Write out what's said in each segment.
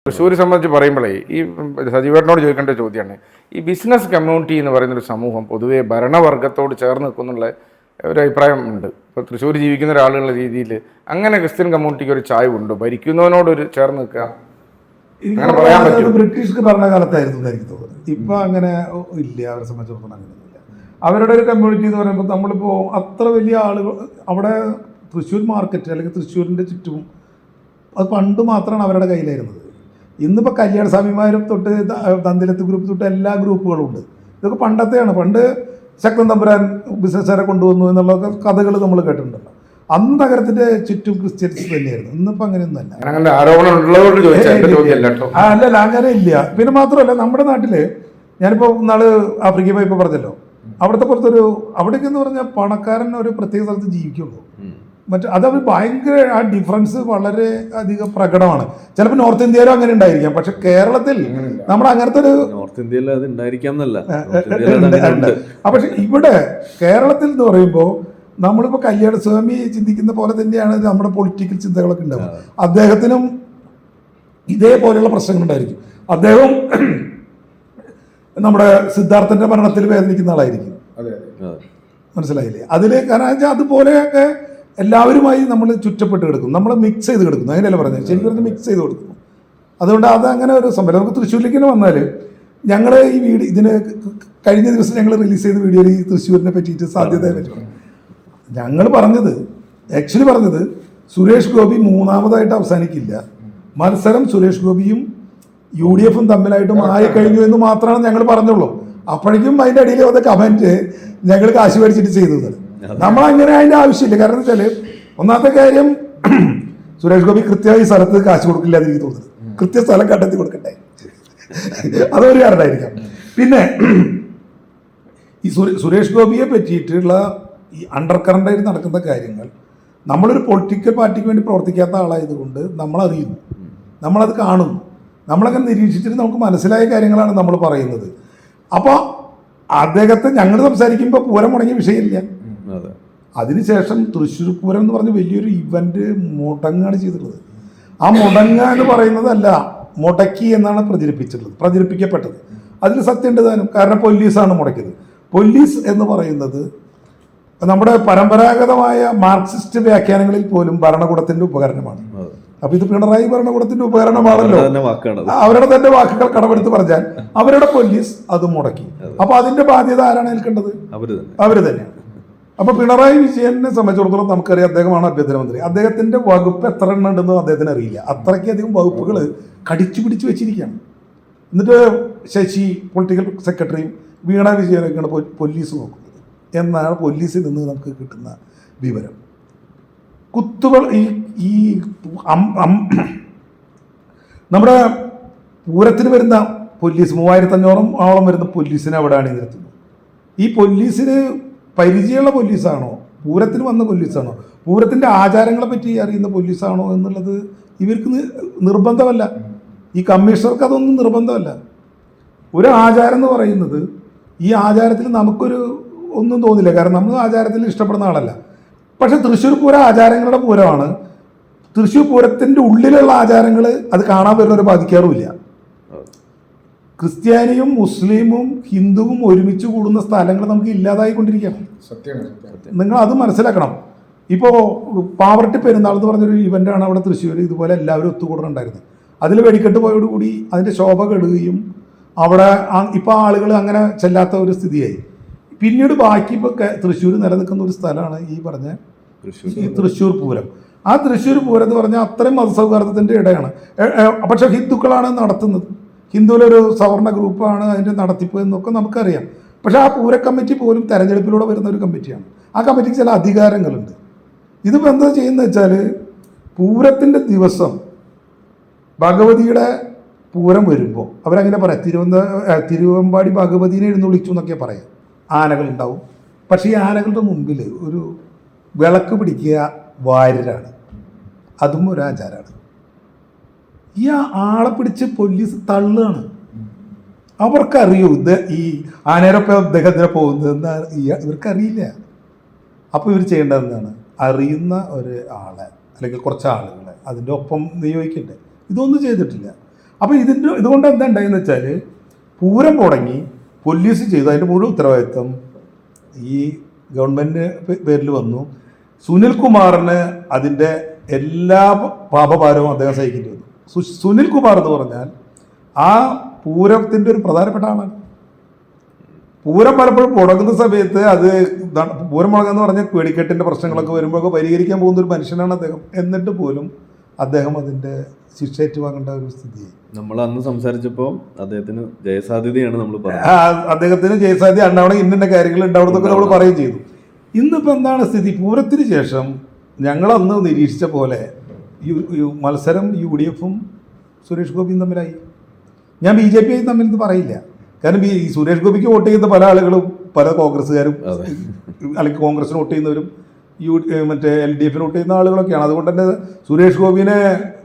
തൃശ്ശൂർ സംബന്ധിച്ച് പറയുമ്പോഴേ ഈ സജീവേട്ടനോട് ചോദിക്കേണ്ട ചോദ്യമാണ്, ഈ ബിസിനസ് കമ്മ്യൂണിറ്റി എന്ന് പറയുന്നൊരു സമൂഹം പൊതുവെ ഭരണവർഗത്തോട് ചേർന്ന് നിൽക്കുന്നുള്ള ഒരു അഭിപ്രായം ഉണ്ട്. ഇപ്പോൾ തൃശ്ശൂർ ജീവിക്കുന്ന ഒരാളുള്ള രീതിയിൽ അങ്ങനെ ക്രിസ്ത്യൻ കമ്മ്യൂണിറ്റിക്ക് ഒരു ചായവുണ്ടോ? ഭരിക്കുന്നവനോടൊരു ചേർന്ന് നിൽക്കുക അങ്ങനെ പറയാൻ പറ്റും. ബ്രിട്ടീഷ് ഭരണകാലത്തായിരുന്നു എനിക്ക് തോന്നുന്നത്. ഇപ്പം അങ്ങനെ ഇല്ല, അവരെ സംബന്ധിച്ചിടത്തോളം അങ്ങനെയൊന്നുമില്ല. അവരുടെ ഒരു കമ്മ്യൂണിറ്റി എന്ന് പറയുമ്പോൾ നമ്മളിപ്പോൾ അത്ര വലിയ ആളുകൾ അവിടെ തൃശ്ശൂർ മാർക്കറ്റ് അല്ലെങ്കിൽ തൃശ്ശൂരിൻ്റെ ചുറ്റും അത് പണ്ട് മാത്രമാണ് അവരുടെ കയ്യിലായിരുന്നത്. ഇന്നിപ്പോൾ കല്യാണ സ്വാമിമാരും തൊട്ട് തന്തിലത്ത് ഗ്രൂപ്പ് തൊട്ട് എല്ലാ ഗ്രൂപ്പുകളും ഉണ്ട്. ഇതൊക്കെ പണ്ടത്തെയാണ്. പണ്ട് ശക്തൻ തമ്പുരാൻ ബിസിനസ്സുകാരെ കൊണ്ടുവന്നു എന്നുള്ള കഥകൾ നമ്മൾ കേട്ടിട്ടുണ്ടല്ലോ. അന്ന് നഗരത്തിന്റെ ചുറ്റും ക്രിസ്ത്യൻസ് തന്നെയായിരുന്നു. ഇന്നിപ്പോൾ അങ്ങനെയൊന്നുമല്ല. അല്ലല്ല, അങ്ങനെ ഇല്ല. പിന്നെ മാത്രമല്ല, നമ്മുടെ നാട്ടില് ഞാനിപ്പോൾ നാള് ആഫ്രിക്കയിൽ പോയപ്പോൾ പറഞ്ഞല്ലോ, അവിടുത്തെ പുറത്തൊരു അവിടേക്ക് എന്ന് പറഞ്ഞാൽ പണക്കാരൻ ഒരു പ്രത്യേക സ്ഥലത്ത് ജീവിക്കുള്ളൂ. അതവർ ഭയങ്കര ആ ഡിഫറൻസ് വളരെ അധികം പ്രകടമാണ്. ചിലപ്പോൾ നോർത്ത് ഇന്ത്യയിലും അങ്ങനെ ഉണ്ടായിരിക്കാം, പക്ഷെ കേരളത്തിൽ നമ്മുടെ അങ്ങനത്തെ ഒരു നോർത്ത് ഇന്ത്യയിൽ അത് ഉണ്ടായിരിക്കാമെന്നല്ല. പക്ഷെ ഇവിടെ കേരളത്തിൽ എന്ന് പറയുമ്പോൾ നമ്മളിപ്പോൾ കല്യാണസ്വാമി ചിന്തിക്കുന്ന പോലെ തന്നെയാണ് നമ്മുടെ പൊളിറ്റിക്കൽ ചിന്തകളൊക്കെ ഉണ്ടാവുക. അദ്ദേഹത്തിനും ഇതേപോലെയുള്ള പ്രശ്നങ്ങളുണ്ടായിരിക്കും. അദ്ദേഹം നമ്മുടെ സിദ്ധാർത്ഥന്റെ മരണത്തിൽ വേദനിക്കുന്ന ആളായിരിക്കും. മനസ്സിലായില്ലേ? അതിൽ കാരണം വെച്ചാൽ അതുപോലെയൊക്കെ എല്ലാവരുമായി നമ്മൾ ചുറ്റപ്പെട്ട് കിടക്കും, നമ്മൾ മിക്സ് ചെയ്ത് കിടക്കുന്നു. അങ്ങനെയല്ല പറഞ്ഞത്, ശരിക്കും പറഞ്ഞാൽ മിക്സ് ചെയ്ത് കൊടുക്കുന്നു. അതുകൊണ്ട് അത് അങ്ങനെ ഒരു സംഭവം. നമുക്ക് തൃശ്ശൂരിലേക്ക് വന്നാൽ ഞങ്ങൾ ഈ ഇതിന് കഴിഞ്ഞ ദിവസം ഞങ്ങൾ റിലീസ് ചെയ്ത വീഡിയോയിൽ ഈ തൃശ്ശൂരിനെ പറ്റിയിട്ട് സാധ്യതയെ പറ്റി ഞങ്ങൾ ആക്ച്വലി പറഞ്ഞത് സുരേഷ് ഗോപി മൂന്നാമതായിട്ട് അവസാനിക്കില്ല. മത്സരം സുരേഷ് ഗോപിയും UDF തമ്മിലായിട്ടും ആയിക്കഴിഞ്ഞു എന്ന് മാത്രമാണ് ഞങ്ങൾ പറഞ്ഞുള്ളൂ. അപ്പോഴേക്കും അതിൻ്റെ അടിയിൽ വന്ന കമൻറ്റ് ഞങ്ങൾ കാശ് മേടിച്ചിട്ട് ചെയ്തത്. നമ്മളങ്ങനെ അതിൻ്റെ ആവശ്യമില്ല. കാരണം എന്ന് വെച്ചാൽ ഒന്നാമത്തെ കാര്യം, സുരേഷ് ഗോപി കൃത്യമായി സ്ഥലത്ത് കാശ് കൊടുക്കില്ല എന്ന് എനിക്ക് തോന്നുന്നത്. കൃത്യ സ്ഥലം കണ്ടെത്തി കൊടുക്കട്ടെ, അതൊരു കാരണമായിരിക്കാം. പിന്നെ ഈ സുരേഷ് ഗോപിയെ പറ്റിയിട്ടുള്ള ഈ അണ്ടർ കറണ്ടായിട്ട് നടക്കുന്ന കാര്യങ്ങൾ നമ്മളൊരു പൊളിറ്റിക്കൽ പാർട്ടിക്ക് വേണ്ടി പ്രവർത്തിക്കാത്ത ആളായതുകൊണ്ട് നമ്മളറിയുന്നു, നമ്മളത് കാണുന്നു, നമ്മളങ്ങനെ നിരീക്ഷിച്ചിട്ട് നമുക്ക് മനസ്സിലായ കാര്യങ്ങളാണ് നമ്മൾ പറയുന്നത്. അപ്പോൾ അദ്ദേഹത്തെ ഞങ്ങൾ സംസാരിക്കുമ്പോൾ പൂരം മുടങ്ങിയ വിഷയമില്ല. അതിനുശേഷം തൃശ്ശൂർ പൂരം എന്ന് പറഞ്ഞ വലിയൊരു ഇവന്റ് മുടങ്ങാണ് ചെയ്തിട്ടുള്ളത്. ആ മുടങ്ങ എന്ന് പറയുന്നതല്ല, മുടക്കി എന്നാണ് പ്രചരിപ്പിക്കപ്പെട്ടത്. അതിൽ സത്യമുണ്ട് താനും. കാരണം പോലീസാണ് മുടക്കിയത്. പോലീസ് എന്ന് പറയുന്നത് നമ്മുടെ പരമ്പരാഗതമായ മാർക്സിസ്റ്റ് വ്യാഖ്യാനങ്ങളിൽ പോലും ഭരണകൂടത്തിന്റെ ഉപകരണമാണ്. അപ്പൊ ഇത് പിണറായി ഭരണകൂടത്തിന്റെ ഉപകരണമാണല്ലോ. അവരുടെ തന്നെ വാക്കുകൾ കടമെടുത്ത് പറഞ്ഞാൽ അവരുടെ പോലീസ് അത് മുടക്കി. അപ്പൊ അതിന്റെ ബാധ്യത ആരാണ് ഏൽക്കേണ്ടത്? അവര് തന്നെയാണ്. അപ്പൊ പിണറായി വിജയനെ സംബന്ധിച്ചിടത്തോളം നമുക്കറിയാം, അദ്ദേഹമാണ് ആഭ്യന്തരമന്ത്രി. അദ്ദേഹത്തിന്റെ വകുപ്പ് എത്ര എണ്ണം ഉണ്ടെന്ന് അദ്ദേഹത്തിന് അറിയില്ല. അത്രയ്ക്കധികം വകുപ്പുകൾ കടിച്ചു പിടിച്ച് വെച്ചിരിക്കുകയാണ്. എന്നിട്ട് ശശി പൊളിറ്റിക്കൽ സെക്രട്ടറിയും വീണ വിജയനൊക്കെയാണ് പോലീസ് നോക്കുന്നത് എന്നാണ് പോലീസിൽ നിന്ന് നമുക്ക് കിട്ടുന്ന വിവരം. കുത്തുകൾ ഈ നമ്മുടെ പൂരത്തിന് വരുന്ന പോലീസ് 3500 വരുന്ന പോലീസിനെ അവിടെ അണിനിരത്തുന്നു. ഈ പോലീസിന് പരിചയമുള്ള പോലീസാണോ, പൂരത്തിന് വന്ന പോലീസാണോ, പൂരത്തിൻ്റെ ആചാരങ്ങളെ പറ്റി അറിയുന്ന പോലീസാണോ എന്നുള്ളത് ഇവർക്ക് നിർബന്ധമല്ല. ഈ കമ്മീഷണർക്ക് അതൊന്നും നിർബന്ധമല്ല. ഒരു ആചാരം എന്ന് പറയുന്നത്, ഈ ആചാരത്തിൽ നമുക്കൊരു ഒന്നും തോന്നില്ല, കാരണം നമ്മൾ ആചാരത്തിൽ ഇഷ്ടപ്പെടുന്ന ആളല്ല. പക്ഷെ തൃശ്ശൂർ പൂരം ആചാരങ്ങളുടെ പൂരമാണ്. തൃശ്ശൂർ പൂരത്തിൻ്റെ ഉള്ളിലുള്ള ആചാരങ്ങൾ അത് കാണാൻ വരുന്നവരെ ബാധിക്കാറുമില്ല. ക്രിസ്ത്യാനിയും മുസ്ലിമും ഹിന്ദുവും ഒരുമിച്ച് കൂടുന്ന സ്ഥലങ്ങൾ നമുക്ക് ഇല്ലാതായിക്കൊണ്ടിരിക്കുകയാണ്. നിങ്ങൾ അത് മനസ്സിലാക്കണം. ഇപ്പോൾ പാവർട്ടി പെരുന്നാൾ എന്ന് പറഞ്ഞൊരു ഇവൻ്റാണ് അവിടെ തൃശ്ശൂർ ഇതുപോലെ എല്ലാവരും ഒത്തുകൂടുന്നുണ്ടായിരുന്നത്. അതിൽ വെടിക്കെട്ട് പോയോടുകൂടി അതിൻ്റെ ശോഭ കെടുകയും അവിടെ ഇപ്പോൾ ആളുകൾ അങ്ങനെ ചെല്ലാത്ത ഒരു സ്ഥിതിയായി. പിന്നീട് ബാക്കി ഇപ്പോൾ തൃശ്ശൂർ നിലനിൽക്കുന്ന ഒരു സ്ഥലമാണ് ഈ പറഞ്ഞ ഈ തൃശ്ശൂർ പൂരം. ആ തൃശ്ശൂർ പൂരം എന്ന് പറഞ്ഞാൽ അത്രയും മതസൗഹാർദ്ദത്തിൻ്റെ ഇടയാണ്. പക്ഷെ ഹിന്ദുക്കളാണ് നടത്തുന്നത്. ഹിന്ദുവിലൊരു സവർണ ഗ്രൂപ്പാണ് അതിൻ്റെ നടത്തിപ്പ് എന്നൊക്കെ നമുക്കറിയാം. പക്ഷേ ആ പൂര കമ്മിറ്റി പോലും തെരഞ്ഞെടുപ്പിലൂടെ വരുന്ന ഒരു കമ്മിറ്റിയാണ്. ആ കമ്മിറ്റിക്ക് ചില അധികാരങ്ങളുണ്ട്. ഇതിപ്പോൾ എന്താ ചെയ്യുന്നത് വെച്ചാൽ, പൂരത്തിൻ്റെ ദിവസം ഭഗവതിയുടെ പൂരം വരുമ്പോൾ അവരങ്ങനെ പറയാം, തിരുവമ്പാടി ഭഗവതിനെ എഴുന്നള്ളിച്ചു എന്നൊക്കെ പറയാം. ആനകളുണ്ടാവും. പക്ഷേ ഈ ആനകളുടെ മുമ്പിൽ ഒരു വിളക്ക് പിടിക്കുക വാര്യരാണ്. അതും ഒരു ആചാരമാണ്. ഈ ആളെ പിടിച്ച് പോലീസ് തള്ളുകയാണ്. അവർക്കറിയൂ ഇത് ഈ ആനേരൊപ്പം അദ്ദേഹത്തിന് പോകുന്നതെന്ന് ഇവർക്കറിയില്ല. അപ്പോൾ ഇവർ ചെയ്യേണ്ടത് എന്താണ്? അറിയുന്ന ഒരു ആളെ അല്ലെങ്കിൽ കുറച്ച് ആളുകളെ അതിൻ്റെ ഒപ്പം നിയോഗിക്കണ്ടേ? ഇതൊന്നും ചെയ്തിട്ടില്ല. അപ്പോൾ ഇതുകൊണ്ട് എന്താ ഉണ്ടായെന്ന് വെച്ചാൽ പൂരം മുടങ്ങി പോലീസ് ചെയ്തു, അതിൻ്റെ മുഴുവൻ ഉത്തരവാദിത്വം ഈ ഗവൺമെൻറ് പേരിൽ വന്നു. സുനിൽകുമാറിന് അതിൻ്റെ എല്ലാ പാപഭാരവും അദ്ദേഹം സഹിക്കേണ്ടി വന്നു. സുനിൽകുമാർ എന്ന് പറഞ്ഞാൽ ആ പൂരത്തിൻ്റെ ഒരു പ്രധാനപ്പെട്ട ആളാണ്. പൂരം പലപ്പോഴും മുടങ്ങുന്ന സമയത്ത് അത് പൂരം മുടങ്ങുന്ന പറഞ്ഞാൽ വെടിക്കെട്ടിൻ്റെ പ്രശ്നങ്ങളൊക്കെ വരുമ്പോഴൊക്കെ പരിഹരിക്കാൻ പോകുന്ന ഒരു മനുഷ്യനാണ് അദ്ദേഹം. എന്നിട്ട് പോലും അദ്ദേഹം അതിൻ്റെ ശിക്ഷ ഏറ്റുവാങ്ങേണ്ട ഒരു സ്ഥിതി. നമ്മൾ അന്ന് സംസാരിച്ചപ്പോൾ അദ്ദേഹത്തിന് ജയസാധ്യതയാണ് നമ്മൾ പറഞ്ഞത്. അദ്ദേഹത്തിന് ജയസാധ്യത ഉണ്ടാവണം, ഇന്ന കാര്യങ്ങൾ ഉണ്ടാവണമെന്നൊക്കെ നമ്മൾ പറയുകയും ചെയ്തു. ഇന്നിപ്പോൾ എന്താണ് സ്ഥിതി? പൂരത്തിന് ശേഷം ഞങ്ങളന്ന് നിരീക്ഷിച്ച പോലെ മത്സരം UDFും സുരേഷ് ഗോപിയും തമ്മിലായി. ഞാൻ BJP തമ്മിൽ ഇത് പറയില്ല. കാരണം ഈ സുരേഷ് ഗോപിക്ക് വോട്ട് ചെയ്യുന്ന പല ആളുകളും പല കോൺഗ്രസ്സുകാരും അല്ലെങ്കിൽ കോൺഗ്രസിന് വോട്ട് ചെയ്യുന്നവരും മറ്റേ LDFിന് വോട്ട് ചെയ്യുന്ന ആളുകളൊക്കെയാണ്. അതുകൊണ്ട് തന്നെ സുരേഷ് ഗോപിനെ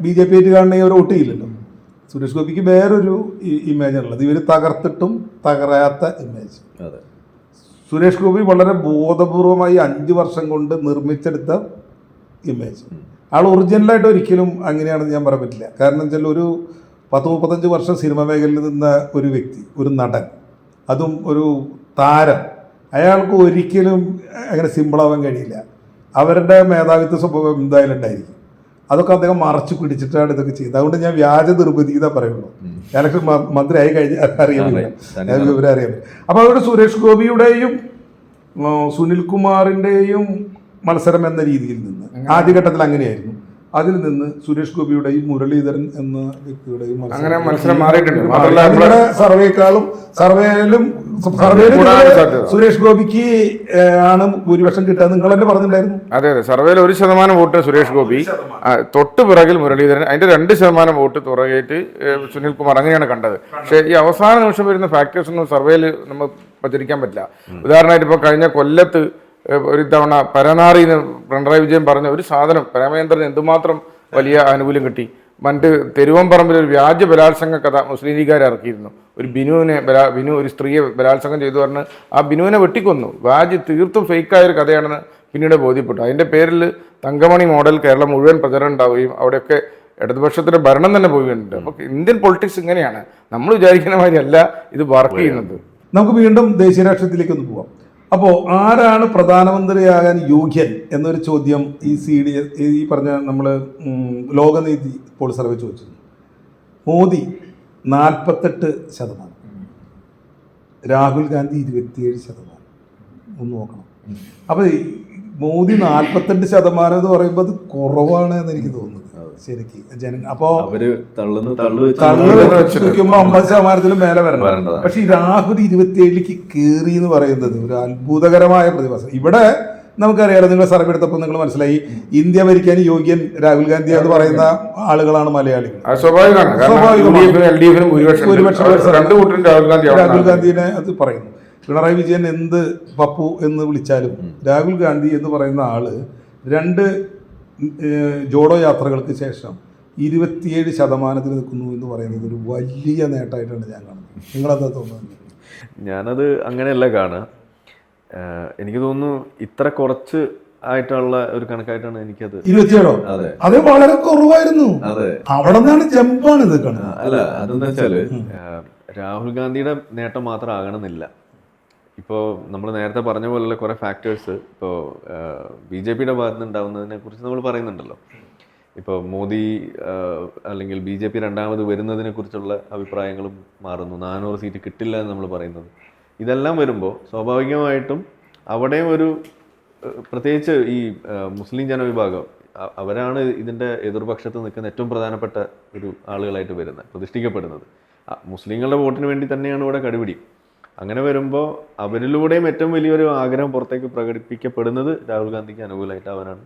BJP ആയിട്ട് കാണുന്ന ഒരു വോട്ട് ചെയ്യില്ലല്ലോ. സുരേഷ് ഗോപിക്ക് വേറൊരു ഇമേജാണുള്ളത്, ഇവർ തകർത്തിട്ടും തകരാത്ത ഇമേജ്. സുരേഷ് ഗോപി വളരെ ബോധപൂർവമായി 5 വർഷം കൊണ്ട് നിർമ്മിച്ചെടുത്ത ഇമേജ്. ആൾ ഒറിജിനലായിട്ട് ഒരിക്കലും അങ്ങനെയാണെന്ന് ഞാൻ പറയാൻ പറ്റില്ല. കാരണം വെച്ചാൽ ഒരു 10-35 വർഷം സിനിമ മേഖലയിൽ നിന്ന ഒരു വ്യക്തി, ഒരു നടൻ, അതും ഒരു താരം, അയാൾക്ക് ഒരിക്കലും അങ്ങനെ സിമ്പിളാവാൻ കഴിയില്ല. അവരുടെ മേധാവിത്വ സ്വഭാവം എന്തായാലും ഉണ്ടായിരിക്കും. അതൊക്കെ അദ്ദേഹം മറച്ചു പിടിച്ചിട്ടാണ് ഇതൊക്കെ ചെയ്യുന്നത്. അതുകൊണ്ട് ഞാൻ വ്യാജ നിർബന്ധിത പറയുള്ളൂ. ഞാനൊക്കെ മന്ത്രിയായി കഴിഞ്ഞാൽ അറിയാമില്ല, വിവരം അറിയാമില്ല. അപ്പോൾ അവിടെ സുരേഷ് ഗോപിയുടെയും സുനിൽകുമാറിൻ്റെയും മത്സരം എന്ന രീതിയിൽ നിന്ന് ആദ്യഘട്ടത്തിൽ അങ്ങനെയായിരുന്നു. അതിൽ നിന്ന് സുരേഷ് ഗോപിയുടെയും മുരളീധരൻ എന്ന വ്യക്തിയുടെയും അങ്ങനെ മത്സരം മാറിയിട്ടുണ്ട്. സർവേയിലും സുരേഷ് ഗോപിക്ക് ആണ് ഭൂരിപക്ഷം കിട്ടുക നിങ്ങൾ തന്നെ പറഞ്ഞിട്ടുണ്ടായിരുന്നു. അതെ, സർവേയിൽ 1% വോട്ട് സുരേഷ് ഗോപി, തൊട്ട് പിറകിൽ മുരളീധരൻ, അതിന്റെ 2% വോട്ട് തുറകേറ്റ് സുനിൽകുമാർ, അങ്ങനെയാണ് കണ്ടത്. പക്ഷേ ഈ അവസാന നിമിഷം വരുന്ന ഫാക്ടേഴ്സ് ഒന്നും സർവേയിൽ നമ്മൾ പ്രചരിക്കാൻ പറ്റില്ല. ഉദാഹരണമായിട്ട് ഇപ്പോൾ കഴിഞ്ഞ കൊല്ലത്ത് ഒരു തവണ പരനാറിന്ന് പിണറായി വിജയൻ പറഞ്ഞ ഒരു സാധനം പ്രേമചന്ദ്രന് എന്തുമാത്രം വലിയ ആനുകൂല്യം കിട്ടി. മറ്റ് തെരുവമ്പറമ്പിൽ ഒരു വ്യാജ ബലാത്സംഗ കഥ മുസ്ലിം ലീഗുകാർ ഇറക്കിയിരുന്നു. ഒരു ബിനു ഒരു സ്ത്രീയെ ബലാത്സംഗം ചെയ്തു പറഞ്ഞ് ആ ബിനുവിനെ വെട്ടിക്കൊന്നു. തീർത്തും ഫേക്കായൊരു കഥയാണെന്ന് പിന്നീട് ബോധ്യപ്പെട്ടു. അതിൻ്റെ പേരിൽ തങ്കമണി മോഡൽ കേരളം മുഴുവൻ പ്രചരണം ഉണ്ടാവുകയും അവിടെയൊക്കെ ഇടതുപക്ഷത്തിന്റെ ഭരണം തന്നെ പോവുകയുണ്ട്. അപ്പോൾ ഇന്ത്യൻ പൊളിറ്റിക്സ് ഇങ്ങനെയാണ്, നമ്മൾ വിചാരിക്കുന്ന മാതിരിയല്ല ഇത് വർക്ക് ചെയ്യുന്നത്. നമുക്ക് വീണ്ടും ദേശീയ രാഷ്ട്രീയത്തിലേക്ക് ഒന്ന് പോവാം. അപ്പോൾ ആരാണ് പ്രധാനമന്ത്രിയാകാൻ യോഗ്യൻ എന്നൊരു ചോദ്യം ഈ പറഞ്ഞ നമ്മൾ ലോകനീതി പോൾ സർവേ ചോദിച്ചു. മോദി 48%, രാഹുൽ ഗാന്ധി 27%. ഒന്ന് നോക്കണം. അപ്പോൾ മോദി 48% എന്ന് പറയുമ്പോൾ അത് കുറവാണ് എന്ന് എനിക്ക് തോന്നുന്നത് ശരിക്കും. അപ്പോൾ തള്ളു വെക്കുമ്പോൾ 50%-ലും മേലെ വരണം. പക്ഷെ ഈ രാഹുൽ 27%ലേക്ക് കയറി എന്ന് പറയുന്നത് ഒരു അത്ഭുതകരമായ പ്രതിഭാസം. ഇവിടെ നമുക്കറിയാലോ, നിങ്ങൾ സർവേ എടുത്തപ്പോൾ നിങ്ങൾ മനസ്സിലായി, ഇന്ത്യ ഭരിക്കാൻ യോഗ്യൻ രാഹുൽ ഗാന്ധി എന്ന് പറയുന്ന ആളുകളാണ് മലയാളികൾ. രാഹുൽ ഗാന്ധിനെ അത് പറയുന്നു. പിണറായി വിജയൻ എന്ത് പപ്പു എന്ന് വിളിച്ചാലും രാഹുൽ ഗാന്ധി എന്ന് പറയുന്ന ആള് 2 ജോഡോ യാത്രകൾക്ക് ശേഷം 27% നിൽക്കുന്നു എന്ന് പറയുന്നത് ഒരു വലിയ നേട്ടമായിട്ടാണ് ഞാൻ കാണുന്നത്. നിങ്ങളെന്താ തോന്നുന്നത്? ഞാനത് അങ്ങനെയല്ല കാണുക. എനിക്ക് തോന്നുന്നു ഇത്ര കുറച്ച് ആയിട്ടുള്ള ഒരു കണക്കായിട്ടാണ് എനിക്കത്. 27? അതെ, അത് വളരെ കുറവായിരുന്നു. അതെ, അവിടെ നിന്നാണ് ജമ്പാണ് ഇത്. അല്ല, അതെന്താ വെച്ചാല് രാഹുൽ ഗാന്ധിയുടെ നേട്ടം മാത്രം ആകണമെന്നില്ല. ഇപ്പോൾ നമ്മൾ നേരത്തെ പറഞ്ഞ പോലുള്ള കുറേ ഫാക്ടേഴ്സ് ഇപ്പോൾ BJPയുടെ ഭാഗത്ത് നിന്ന് ഉണ്ടാകുന്നതിനെ കുറിച്ച് നമ്മൾ പറയുന്നുണ്ടല്ലോ. ഇപ്പോൾ മോദി അല്ലെങ്കിൽ BJP രണ്ടാമത് വരുന്നതിനെ കുറിച്ചുള്ള അഭിപ്രായങ്ങളും മാറുന്നു. 400 സീറ്റ് കിട്ടില്ല എന്ന് നമ്മൾ പറയുന്നത്. ഇതെല്ലാം വരുമ്പോൾ സ്വാഭാവികമായിട്ടും അവിടെയും ഒരു പ്രത്യേകിച്ച് ഈ മുസ്ലിം ജനവിഭാഗം അവരാണ് ഇതിൻ്റെ എതിർപക്ഷത്ത് നിൽക്കുന്ന ഏറ്റവും പ്രധാനപ്പെട്ട ഒരു ആളുകളായിട്ട് വരുന്നത്, പ്രതിഷ്ഠിക്കപ്പെടുന്നത്. മുസ്ലിങ്ങളുടെ വോട്ടിന് വേണ്ടി തന്നെയാണ് ഇവിടെ കടുപിടി. അങ്ങനെ വരുമ്പോൾ അവരിലൂടെയും ഏറ്റവും വലിയൊരു ആഗ്രഹം പുറത്തേക്ക് പ്രകടിപ്പിക്കപ്പെടുന്നത് രാഹുൽ ഗാന്ധിക്ക് അനുകൂലമായിട്ട് അവരാണ്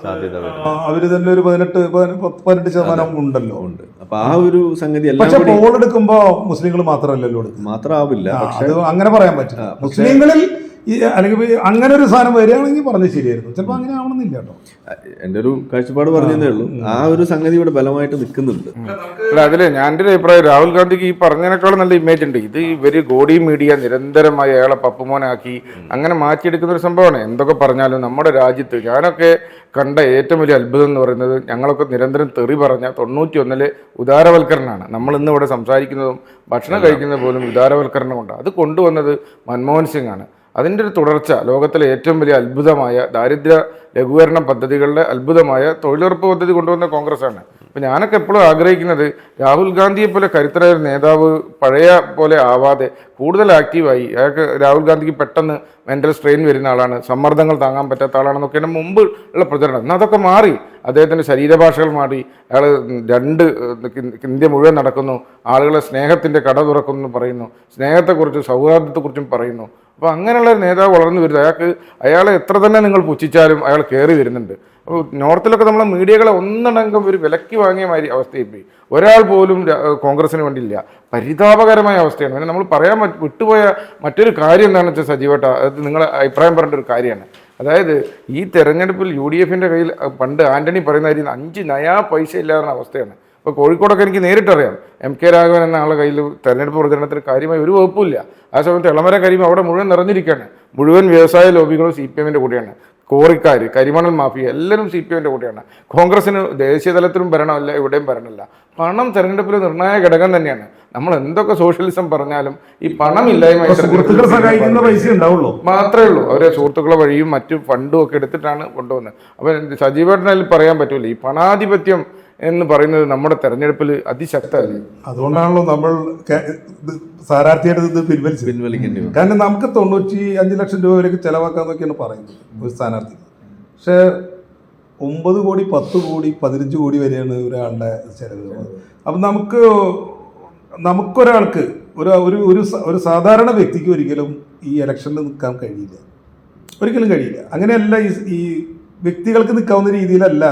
സാധ്യത വരുന്നത്. അവര് തന്നെ ഒരു 18% ഉണ്ടല്ലോ. ഉണ്ട്. അപ്പൊ ആ ഒരു സംഗതി പക്ഷെ പോൾ എടുക്കുമ്പോ മുസ്ലിങ്ങൾ മാത്രമല്ലല്ലോ മാത്രമാവില്ല. പക്ഷെ അങ്ങനെ പറയാൻ പറ്റില്ല. മുസ്ലിങ്ങളിൽ അല്ലെങ്കിൽ അങ്ങനെ ഒരു സാധനം വരികയാണെങ്കിൽ പറഞ്ഞത് ശരിയായിരുന്നു. ചിലപ്പോൾ അങ്ങനെ ആവണമെന്നില്ല കേട്ടോ. എൻ്റെ ഒരു കാഴ്ചപ്പാട് പറഞ്ഞതേ ഉള്ളൂ. ആ ഒരു സംഗതി ഇവിടെ ബലമായിട്ട് നിൽക്കുന്നുണ്ട്. അല്ല, അതില് ഞാൻ എൻ്റെ ഒരു അഭിപ്രായം, രാഹുൽ ഗാന്ധിക്ക് ഈ പറഞ്ഞതിനേക്കാളും നല്ല ഇമേജ് ഉണ്ട്. ഇത് ഇവര് ഗോഡി മീഡിയ നിരന്തരമായി അയാളെ പപ്പുമോനാക്കി അങ്ങനെ മാറ്റിയെടുക്കുന്ന ഒരു സംഭവമാണ്. എന്തൊക്കെ പറഞ്ഞാലും നമ്മുടെ രാജ്യത്ത് ഞാനൊക്കെ കണ്ട ഏറ്റവും വലിയ അത്ഭുതം എന്ന് പറയുന്നത്, ഞങ്ങളൊക്കെ നിരന്തരം തെറി പറഞ്ഞ 91 ഉദാരവൽക്കരണമാണ്. നമ്മൾ ഇന്ന് ഇവിടെ സംസാരിക്കുന്നതും ഭക്ഷണം കഴിക്കുന്നത് പോലും ഉദാരവൽക്കരണം കൊണ്ടാണ്. അത് കൊണ്ടുവന്നത് മൻമോഹൻ സിംഗ് ആണ്. അതിൻ്റെ ഒരു തുടർച്ച ലോകത്തിലെ ഏറ്റവും വലിയ അത്ഭുതമായ ദാരിദ്ര്യ ലഘൂകരണ പദ്ധതികളുടെ അത്ഭുതമായ തൊഴിലുറപ്പ് പദ്ധതി കൊണ്ടുവന്ന കോൺഗ്രസ് ആണ്. അപ്പം ഞാനൊക്കെ എപ്പോഴും ആഗ്രഹിക്കുന്നത് രാഹുൽ ഗാന്ധിയെ പോലെ കരുത്തരായ ഒരു നേതാവ് പഴയ പോലെ ആവാതെ കൂടുതൽ ആക്റ്റീവായി, അയാൾക്ക് രാഹുൽ ഗാന്ധിക്ക് പെട്ടെന്ന് മെൻ്റൽ സ്ട്രെയിൻ വരുന്ന ആളാണ്, സമ്മർദ്ദങ്ങൾ താങ്ങാൻ പറ്റാത്ത ആളാണെന്നൊക്കെയാണ് മുമ്പ് ഉള്ള പ്രചരണം. എന്നാൽ അതൊക്കെ മാറി, അദ്ദേഹത്തിൻ്റെ ശരീരഭാഷകൾ മാറി. അയാൾ ഇന്ത്യ മുഴുവൻ നടക്കുന്നു, ആളുകളെ സ്നേഹത്തിൻ്റെ കട തുറക്കുന്നു പറയുന്നു, സ്നേഹത്തെക്കുറിച്ചും സൗഹാർദ്ദത്തെക്കുറിച്ചും പറയുന്നു. അപ്പോൾ അങ്ങനെയുള്ള ഒരു നേതാവ് വളർന്നു വരുന്നത്, അയാളെ എത്ര തന്നെ നിങ്ങൾ പുച്ഛിച്ചാലും അയാൾ കയറി വരുന്നുണ്ട്. അപ്പോൾ നോർത്തിലൊക്കെ നമ്മളെ മീഡിയകളെ ഒന്നടങ്കം ഒരു വിലക്കി വാങ്ങിയ മാതിരി അവസ്ഥയിൽ പോയി. ഒരാൾ പോലും കോൺഗ്രസിന് വേണ്ടിയില്ല. പരിതാപകരമായ അവസ്ഥയാണ്. പിന്നെ നമ്മൾ പറയാൻ വിട്ടുപോയ മറ്റൊരു കാര്യം എന്താണെന്ന് വെച്ചാൽ സജീവട്ട, അത് നിങ്ങളെ അഭിപ്രായം പറഞ്ഞ ഒരു കാര്യമാണ്. അതായത് ഈ തെരഞ്ഞെടുപ്പിൽ UDFിൻ്റെ കയ്യിൽ പണ്ട് ആന്റണി പറയുന്ന കാര്യം 5 നയാ പൈസ ഇല്ലാത്ത അവസ്ഥയാണ്. ഇപ്പോൾ കോഴിക്കോടൊക്കെ എനിക്ക് നേരിട്ടറിയാം. MK രാഘവൻ എന്ന ആളുടെ കയ്യിൽ തെരഞ്ഞെടുപ്പ് പ്രചരണത്തിന് കാര്യമായി ഒരു വകുപ്പില്ല. ആ സമയത്ത് എളമര കരിമ അവിടെ മുഴുവൻ നിറഞ്ഞിരിക്കുകയാണ്. മുഴുവൻ വ്യവസായ ലോബികളും CPMൻ്റെ കൂടെയാണ്. കോറിക്കാർ, കരിമണൽ മാഫിയ എല്ലാവരും CPMൻ്റെ കൂടെയാണ്. കോൺഗ്രസിന് ദേശീയ തലത്തിലും ഭരണമല്ല, ഇവിടെയും ഭരണമല്ല. പണം തെരഞ്ഞെടുപ്പിൽ നിർണായക ഘടകം തന്നെയാണ്. നമ്മൾ എന്തൊക്കെ സോഷ്യലിസം പറഞ്ഞാലും ഈ പണമില്ലായ്മ സഹായിക്കുന്ന പൈസ ഉണ്ടാവുള്ളൂ മാത്രമേ ഉള്ളൂ. അവരെ സുഹൃത്തുക്കളെ വഴിയും മറ്റു ഫണ്ടും ഒക്കെ എടുത്തിട്ടാണ് കൊണ്ടുവന്നത്. അപ്പം സജീവേട്ടനിൽ പറയാൻ പറ്റൂല, ഈ പണാധിപത്യം എന്ന് പറയുന്നത് നമ്മുടെ തെരഞ്ഞെടുപ്പിൽ അതിശക്തമല്ലേ. അതുകൊണ്ടാണല്ലോ നമ്മൾ സ്ഥാനാർത്ഥിയായിട്ട് ഇത് പിൻവലിക്കേണ്ടി വരും. കാരണം നമുക്ക് 95 ലക്ഷം രൂപ വരെയൊക്കെ ചെലവാക്കാന്നൊക്കെയാണ് പറയുന്നത് ഒരു സ്ഥാനാർത്ഥി. പക്ഷേ 9 കോടി 10 കോടി 15 കോടി വരെയാണ് ഒരാളുടെ ചെലവ്. അപ്പം നമുക്കൊരാൾക്ക് ഒരു സാധാരണ വ്യക്തിക്ക് ഒരിക്കലും ഈ ഇലക്ഷനിൽ നിൽക്കാൻ കഴിയില്ല, ഒരിക്കലും കഴിയില്ല. അങ്ങനെയല്ല ഈ വ്യക്തികൾക്ക് നിൽക്കാവുന്ന രീതിയിലല്ല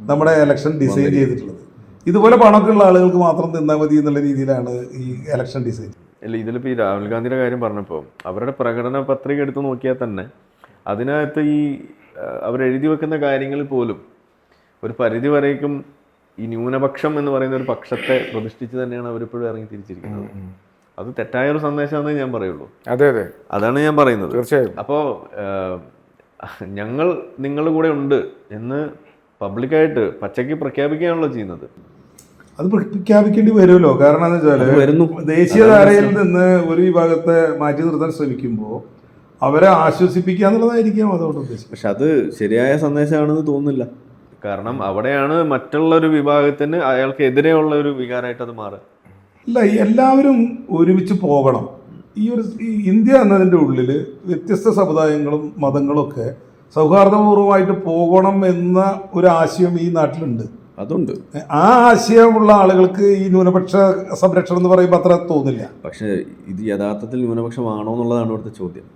നമ്മുടെ ഇലക്ഷൻ ഡിസൈൻ ചെയ്തിട്ടുള്ളത്. ഇതുപോലെ പണമൊക്കെ ഉള്ള ആളുകൾക്ക് മാത്രം നിന്നാൽ മതി എന്നുള്ള രീതിയിലാണ് ഈ ഇലക്ഷൻ ഡിസൈൻ. അല്ല, ഇതിലിപ്പോൾ ഈ രാഹുൽ ഗാന്ധിയുടെ കാര്യം പറഞ്ഞപ്പോൾ അവരുടെ പ്രകടന പത്രിക എടുത്ത് നോക്കിയാൽ തന്നെ അതിനകത്ത് ഈ അവരെഴുതി വെക്കുന്ന കാര്യങ്ങളിൽ പോലും ഒരു പരിധി വരേക്കും ഈ ന്യൂനപക്ഷം എന്ന് പറയുന്ന ഒരു പക്ഷത്തെ പ്രതിഷ്ഠിച്ച് തന്നെയാണ് അവരിപ്പോഴും ഇറങ്ങി തിരിച്ചിരിക്കുന്നത്. അത് തെറ്റായ ഒരു സന്ദേശമാണെന്നേ ഞാൻ പറയുള്ളൂ. അതെ അതെ, അതാണ് ഞാൻ പറയുന്നത്. തീർച്ചയായും. അപ്പോൾ ഞങ്ങൾ നിങ്ങളുടെ കൂടെ ഉണ്ട് എന്ന് പബ്ലിക്കായിട്ട് പച്ചയ്ക്ക് പ്രഖ്യാപിക്കുകയാണല്ലോ ചെയ്യുന്നത്. അത് പ്രഖ്യാപിക്കേണ്ടി വരുമല്ലോ. കാരണം എന്താ വെച്ചാൽ ദേശീയധാരയിൽ നിന്ന് ഒരു വിഭാഗത്തെ മാറ്റി നിർത്താൻ ശ്രമിക്കുമ്പോൾ അവരെ ആശ്വസിപ്പിക്കുക എന്നുള്ളതായിരിക്കും അതുകൊണ്ട് ഉദ്ദേശിച്ചത്. പക്ഷെ അത് ശരിയായ സന്ദേശമാണെന്ന് തോന്നുന്നില്ല. കാരണം അവിടെയാണ് മറ്റുള്ള ഒരു വിഭാഗത്തിന് അയാൾക്ക് എതിരെയുള്ള ഒരു വികാരമായിട്ട് അത് മാറുക. ഇല്ല, എല്ലാവരും ഒരുമിച്ച് പോകണം. ഈ ഇന്ത്യ എന്നതിൻ്റെ ഉള്ളിൽ വ്യത്യസ്ത സമുദായങ്ങളും മതങ്ങളും ഒക്കെ സൗഹാർദ്ദപൂർവ്വമായിട്ട് പോകണം എന്ന ഒരു ആശയം ഈ നാട്ടിലുണ്ട്. അതുണ്ട്. ആ ആശയമുള്ള ആളുകൾക്ക് ഈ ന്യൂനപക്ഷ സംരക്ഷണം എന്ന് പറയുമ്പോൾ അത്ര തോന്നില്ല. പക്ഷെ ഇത് യഥാർത്ഥത്തിൽ ന്യൂനപക്ഷമാണോ എന്നുള്ളതാണ് ഇവിടുത്തെ ചോദ്യം.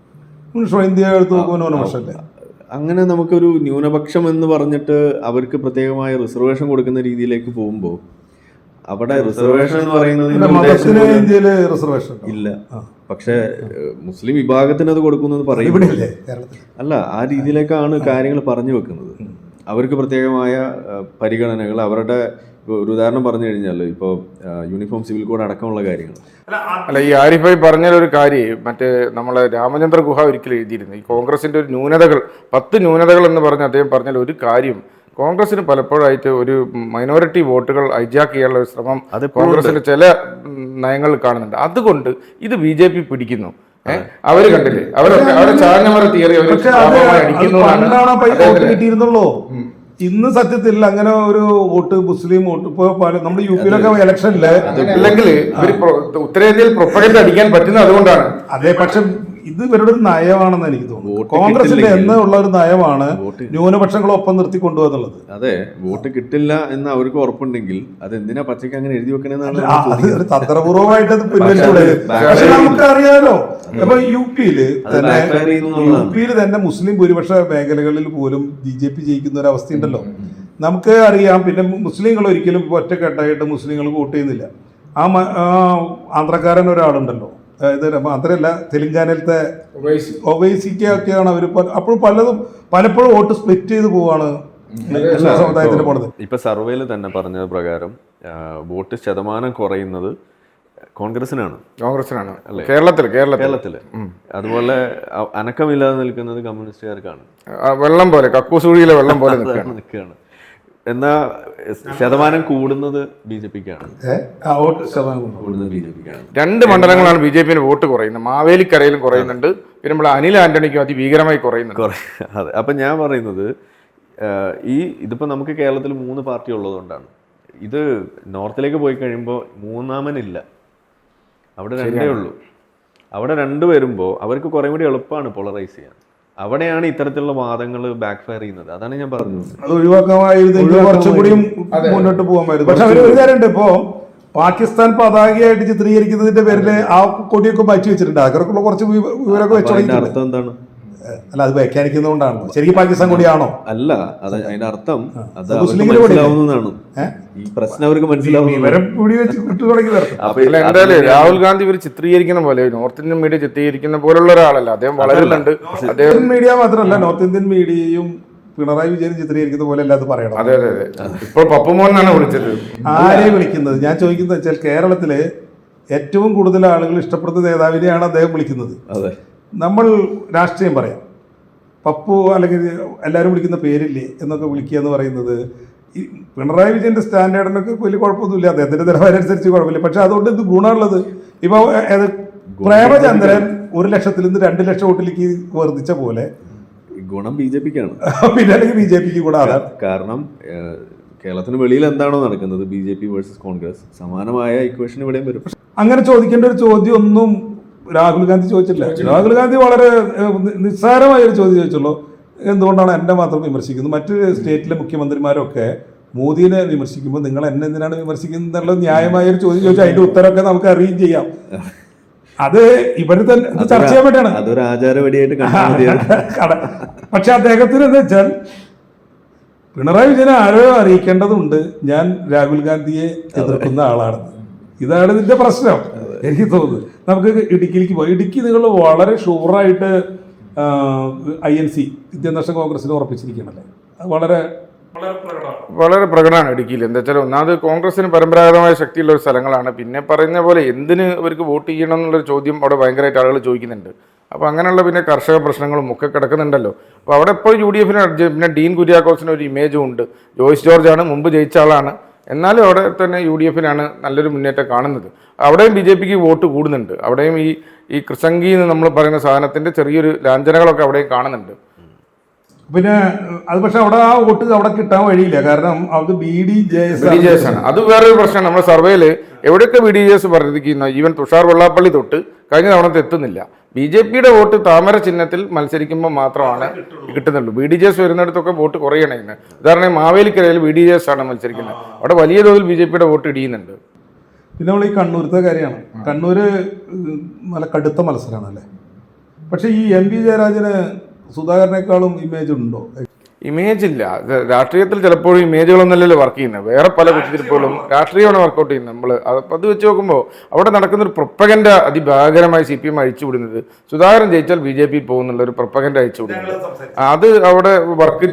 ഇന്ത്യ എടുത്ത് നോക്കുമ്പോൾ ന്യൂനപക്ഷമല്ലേ? അങ്ങനെ നമുക്കൊരു ന്യൂനപക്ഷം എന്ന് പറഞ്ഞിട്ട് അവർക്ക് പ്രത്യേകമായ റിസർവേഷൻ കൊടുക്കുന്ന രീതിയിലേക്ക് പോകുമ്പോൾ അവിടെ റിസർവേഷൻ എന്ന് പറയുന്നത് ഇന്ത്യയില് റിസർവേഷൻ ഇല്ല. പക്ഷെ മുസ്ലിം വിഭാഗത്തിന് അത് കൊടുക്കുന്നത് പറയുന്നത് അല്ല, ആ രീതിയിലേക്കാണ് കാര്യങ്ങൾ പറഞ്ഞു വെക്കുന്നത്. അവർക്ക് പ്രത്യേകമായ പരിഗണനകൾ, അവരുടെ ഒരു ഉദാഹരണം പറഞ്ഞു കഴിഞ്ഞാൽ ഇപ്പോൾ യൂണിഫോം സിവിൽ കോഡ് അടക്കമുള്ള കാര്യങ്ങൾ. അല്ല, ഈ ആരിഫ് ഭായി പറഞ്ഞൊരു കാര്യം മറ്റേ നമ്മളെ രാമചന്ദ്ര ഗുഹ ഒരിക്കലും എഴുതിയിരുന്നു. ഈ കോൺഗ്രസിന്റെ ഒരു ന്യൂനതകൾ 10 ന്യൂനതകൾ എന്ന് പറഞ്ഞ് അദ്ദേഹം പറഞ്ഞാൽ ഒരു കാര്യം, കോൺഗ്രസിന് പലപ്പോഴായിട്ട് ഒരു മൈനോറിറ്റി വോട്ടുകൾ ഹൈജാക്ക് ചെയ്യാനുള്ള ഒരു ശ്രമം കോൺഗ്രസിന്റെ ചില നയങ്ങൾ കാണുന്നുണ്ട്. അതുകൊണ്ട് ഇത് BJP പിടിക്കുന്നു. അവര് കണ്ടില്ലേ, അവരുടെ ചാനമറ തിയറി കിട്ടിയിരുന്നുള്ളൂ. ഇന്ന് സത്യത്തിൽ അങ്ങനെ ഒരു വോട്ട് മുസ്ലിം വോട്ട് ഇപ്പൊ നമ്മുടെ UP-യിലൊക്കെ ഇലക്ഷനില് അല്ലെങ്കിൽ ഇവർ ഉത്തരേന്ത്യയിൽ പ്രൊപ്പഗൻഡ അടിക്കാൻ പറ്റുന്നത് അതുകൊണ്ടാണ്. അതെ, പക്ഷെ ഇത് ഇവരുടെ ഒരു നയമാണെന്ന് എനിക്ക് തോന്നുന്നു. കോൺഗ്രസിന്റെ എന്നുള്ള ഒരു നയമാണ് ന്യൂനപക്ഷങ്ങളൊപ്പം നിർത്തി കൊണ്ടുപോകുന്നുള്ളത്. അതെ, വോട്ട് കിട്ടില്ല എന്ന് അവർക്ക് ഉറപ്പുണ്ടെങ്കിൽ അത് എന്തിനാ പച്ചയ്ക്ക് അങ്ങനെ എഴുതി വെക്കണെന്നാണ് തന്ത്രപൂർവ്വമായിട്ട് പിൻവലിച്ചൂടെ? പക്ഷെ നമുക്കറിയാലോ, അപ്പൊ യുപിയിൽ തന്നെ മുസ്ലിം ഭൂരിപക്ഷ മേഖലകളിൽ പോലും BJP ജയിക്കുന്ന ഒരു അവസ്ഥയുണ്ടല്ലോ. നമുക്ക് അറിയാം. പിന്നെ മുസ്ലിങ്ങൾ ഒരിക്കലും ഒറ്റക്കെട്ടായിട്ട് മുസ്ലിങ്ങൾ വോട്ട് ചെയ്യുന്നില്ല. ആന്ധ്രക്കാരൻ ഒരാളുണ്ടല്ലോ, ഇത് മാത്രമല്ല തെലുങ്കാനയിലത്തെ ഒവൈസിക്കൊക്കെയാണ് അവർ അപ്പോഴും പലപ്പോഴും വോട്ട് സ്പ്ലിറ്റ് ചെയ്ത് പോവാണ് സമുദായത്തിന് പോണത്. ഇപ്പൊ സർവേയിൽ തന്നെ പറഞ്ഞത് പ്രകാരം വോട്ട് ശതമാനം കുറയുന്നത് കോൺഗ്രസിനാണ് അല്ലേ? കേരളത്തില് അതുപോലെ അനക്കമില്ലാതെ നിൽക്കുന്നത് കമ്മ്യൂണിസ്റ്റുകാർക്കാണ്. വെള്ളം പോലെ, കക്കൂസുഴിയിലെ വെള്ളം പോലെ നിൽക്കുകയാണ്. എന്നാ ശതമാനം കൂടുന്നത് ബി ജെ പിക്കാണ്. രണ്ട് മണ്ഡലങ്ങളാണ് ബി ജെ പിന് വോട്ട് കുറയുന്നത്. മാവേലിക്കരയിലും കുറയുന്നുണ്ട്, പിന്നെ നമ്മുടെ അനിൽ ആന്റണിക്കും അതിഭീകരമായി കുറയുന്നുണ്ട്. അതെ. അപ്പൊ ഞാൻ പറയുന്നത് ഇതിപ്പോ നമുക്ക് കേരളത്തിൽ 3 പാർട്ടി ഉള്ളതുകൊണ്ടാണ്. ഇത് നോർത്തിലേക്ക് പോയി കഴിയുമ്പോൾ മൂന്നാമനില്ല, അവിടെ 2 ഉള്ളൂ. അവിടെ 2 വരുമ്പോൾ അവർക്ക് കുറെ കൂടി എളുപ്പമാണ് പോളറൈസ് ചെയ്യാൻ. അവിടെയാണ് ഇത്തരത്തിലുള്ള വാദങ്ങൾ ബാക്ക് ഫയർ ചെയ്യുന്നത്. അതാണ് ഞാൻ പറഞ്ഞത്. അത് ഒഴിവാക്കാമായിരുന്നു, കുറച്ചും കൂടിയും മുന്നോട്ട് പോകാമായിരുന്നു. പക്ഷെ അവർ ഒരു കാര്യമുണ്ട്, ഇപ്പോ പാകിസ്ഥാൻ പതാകയായിട്ട് ചിത്രീകരിക്കുന്നതിന്റെ പേരിൽ ആ കൊടിയൊക്കെ മാറ്റി വെച്ചിട്ടുണ്ട്. അതൊക്കെയുള്ള കുറച്ച് വിവരമൊക്കെ വെച്ചോളൂ. അർത്ഥം എന്താണ്? അല്ല, അത് വ്യാഖ്യാനിക്കുന്നതുകൊണ്ടാണ്. ശരിക്കും പാകിസ്ഥാൻ കൂടിയാണോ? അല്ല, അത് അതിന്റെ അർത്ഥം മനസ്സിലാവുന്നതാണ്. ഈ പ്രശ്നം അവർക്ക് എന്തായാലും രാഹുൽ ഗാന്ധി ഇവർ ചിത്രീകരിക്കുന്ന പോലെ നോർത്ത് ഇന്ത്യൻ മീഡിയ ചിത്രീകരിക്കുന്ന പോലുള്ള ഒരാളല്ല അദ്ദേഹം. വളരുന്നുണ്ട്. അദ്ദേഹം മീഡിയ മാത്രമല്ല, നോർത്ത് ഇന്ത്യൻ മീഡിയയും പിണറായി വിജയൻ ചിത്രീകരിക്കുന്ന പോലെ അല്ലാതെ പറയണം. അതെ. ഇപ്പോൾ പപ്പുമോനാണ് വിളിച്ചത്. ആരെയും വിളിക്കുന്നത്? ഞാൻ ചോദിക്കുന്നത് വെച്ചാൽ കേരളത്തിലെ ഏറ്റവും കൂടുതൽ ആളുകൾ ഇഷ്ടപ്പെടുന്ന നേതാവിനെയാണ് അദ്ദേഹം വിളിക്കുന്നത്. നമ്മൾ രാഷ്ട്രീയം പറയാം, പപ്പു അല്ലെങ്കിൽ എല്ലാവരും വിളിക്കുന്ന പേരില്ലേ എന്നൊക്കെ വിളിക്കുക എന്ന് പറയുന്നത് ഈ പിണറായി വിജയന്റെ സ്റ്റാൻഡേർഡിനൊക്കെ വലിയ കുഴപ്പമൊന്നുമില്ല, അദ്ദേഹത്തിന്റെ നിലവാരം അനുസരിച്ച് കുഴപ്പമില്ല. പക്ഷെ അതുകൊണ്ട് ഇത് ഗുണമുള്ളത് ഇപ്പൊ പ്രേമചന്ദ്രൻ 1 ലക്ഷത്തിൽ നിന്ന് 2 ലക്ഷം വോട്ടിലേക്ക് വർദ്ധിച്ച പോലെ ഗുണം ബി ജെ പിക്കാണ്. പിന്നെ അല്ലെങ്കിൽ ബി ജെ പിക്ക് കൂടെ അതാണ് കാരണം. കേരളത്തിന് വെളിയിൽ എന്താണോ നടക്കുന്നത്, B J P versus Congress, സമാനമായ ഇക്വേഷൻ ഇവിടെയും വരും. അങ്ങനെ ചോദിക്കേണ്ട ഒരു ചോദ്യം ഒന്നും രാഹുൽ ഗാന്ധി ചോദിച്ചില്ല. രാഹുൽ ഗാന്ധി വളരെ നിസ്സാരമായ ഒരു ചോദ്യം ചോദിച്ചുള്ളൂ, എന്തുകൊണ്ടാണ് എന്നെ മാത്രം വിമർശിക്കുന്നത്? മറ്റ് സ്റ്റേറ്റിലെ മുഖ്യമന്ത്രിമാരൊക്കെ മോദിനെ വിമർശിക്കുമ്പോൾ നിങ്ങൾ എന്നെ എന്തിനാണ് വിമർശിക്കുന്നത് എന്നുള്ള ന്യായമായ ഒരു ചോദ്യം ചോദിച്ചാൽ അതിന്റെ ഉത്തരമൊക്കെ നമുക്ക് അറിയുകയും ചെയ്യാം. അത് ഇവര് തന്നെ ചർച്ച ചെയ്യാൻ വേണ്ടിയാണ്. അതൊരു ആചാരപടിയായിട്ട് പക്ഷെ അദ്ദേഹത്തിന് എന്താ വെച്ചാൽ പിണറായി വിജയനെ ആരോ അറിയിക്കേണ്ടതുണ്ട് ഞാൻ രാഹുൽ ഗാന്ധിയെ എതിർക്കുന്ന ആളാണെന്ന്. ഇതാണ് ഇതിന്റെ പ്രശ്നം എനിക്ക് തോന്നുന്നത്. നമുക്ക് ഇടുക്കിയിലേക്ക് പോയി. ഇടുക്കി നിങ്ങൾ വളരെ ഷുവറായിട്ട് INC ഇന്ത്യൻ നാഷണൽ കോൺഗ്രസിന് ഉറപ്പിച്ചിരിക്കുകയാണല്ലേ? വളരെ പ്രകടമാണ് ഇടുക്കിയിൽ. എന്താ വെച്ചാൽ ഒന്നാമത് കോൺഗ്രസിന് പരമ്പരാഗതമായ ശക്തിയുള്ള ഒരു സ്ഥലങ്ങളാണ്. പിന്നെ പറയുന്ന പോലെ എന്തിന് അവർക്ക് വോട്ട് ചെയ്യണം എന്നുള്ളൊരു ചോദ്യം അവിടെ ഭയങ്കരമായിട്ട് ആളുകൾ ചോദിക്കുന്നുണ്ട്. അപ്പോൾ അങ്ങനെയുള്ള പിന്നെ കർഷക പ്രശ്നങ്ങളും ഒക്കെ കിടക്കുന്നുണ്ടല്ലോ. അപ്പോൾ അവിടെ ഇപ്പോൾ UDF പിന്നെ ഡീൻ കുര്യാക്കോസിന് ഒരു ഇമേജും ഉണ്ട്. ജോയ്സ് ജോർജാണ്, മുമ്പ് ജയിച്ച ആളാണ്. എന്നാലും അവിടെ തന്നെ UDF നല്ലൊരു മുന്നേറ്റം കാണുന്നത്. അവിടെയും BJP വോട്ട് കൂടുന്നുണ്ട്. അവിടെയും ഈ കൃസംഗി എന്ന് നമ്മൾ പറയുന്ന സാധനത്തിന്റെ ചെറിയൊരു ലാഞ്ചനകളൊക്കെ അവിടെയും കാണുന്നുണ്ട്. പിന്നെ അത് പക്ഷെ അവിടെ ആ വോട്ട് അവിടെ കിട്ടാൻ വഴിയില്ല, കാരണം അത് BDJS ആണ്. അത് വേറൊരു പ്രശ്നമാണ്. നമ്മുടെ സർവേയില് എവിടെയൊക്കെ BDJS പറഞ്ഞിരിക്കുന്ന ഈവൻ തുഷാർ വെള്ളാപ്പള്ളി തൊട്ട് കഴിഞ്ഞ തവണത്തെ എത്തുന്നില്ല. BJPയുടെ വോട്ട് താമര ചിഹ്നത്തിൽ മത്സരിക്കുമ്പോൾ മാത്രമാണ് കിട്ടുന്നുള്ളൂ. BDJS വരുന്നിടത്തൊക്കെ vote കുറയണേന്ന്. ഉദാഹരണം മാവേലിക്കരയിൽ BDJS ആണ് മത്സരിക്കുന്നത്. അവിടെ വലിയ തോതിൽ BJPയുടെ വോട്ട് ഇടിയുന്നുണ്ട്. പിന്നെ നമ്മൾ ഈ കണ്ണൂരത്തെ കാര്യമാണ്. കണ്ണൂര് നല്ല കടുത്ത മത്സരമാണ് അല്ലേ? പക്ഷെ ഈ MP ജയരാജന് സുധാകരനേക്കാളും ഇമേജ് ഉണ്ടോ? ഇമേജ് ഇല്ല. രാഷ്ട്രീയത്തിൽ ചിലപ്പോഴും ഇമേജുകളൊന്നല്ലല്ലോ വർക്ക് ചെയ്യുന്നത്. വേറെ പല കുത്തിരിപ്പുകളും രാഷ്ട്രീയമാണ് വർക്കൗട്ട് ചെയ്യുന്നത്. നമ്മൾ അത് വെച്ച് നോക്കുമ്പോൾ അവിടെ നടക്കുന്നൊരു പ്രൊപ്പഗൻഡ അതിഭയങ്കരമായി CPM അഴിച്ചുവിടുന്നത്. സുധാകരൻ ജയിച്ചാൽ BJP പോകുന്നുള്ള ഒരു പ്രൊപ്പഗൻഡ അഴിച്ചുവിടുന്നത് അത് അവിടെ വർക്ക്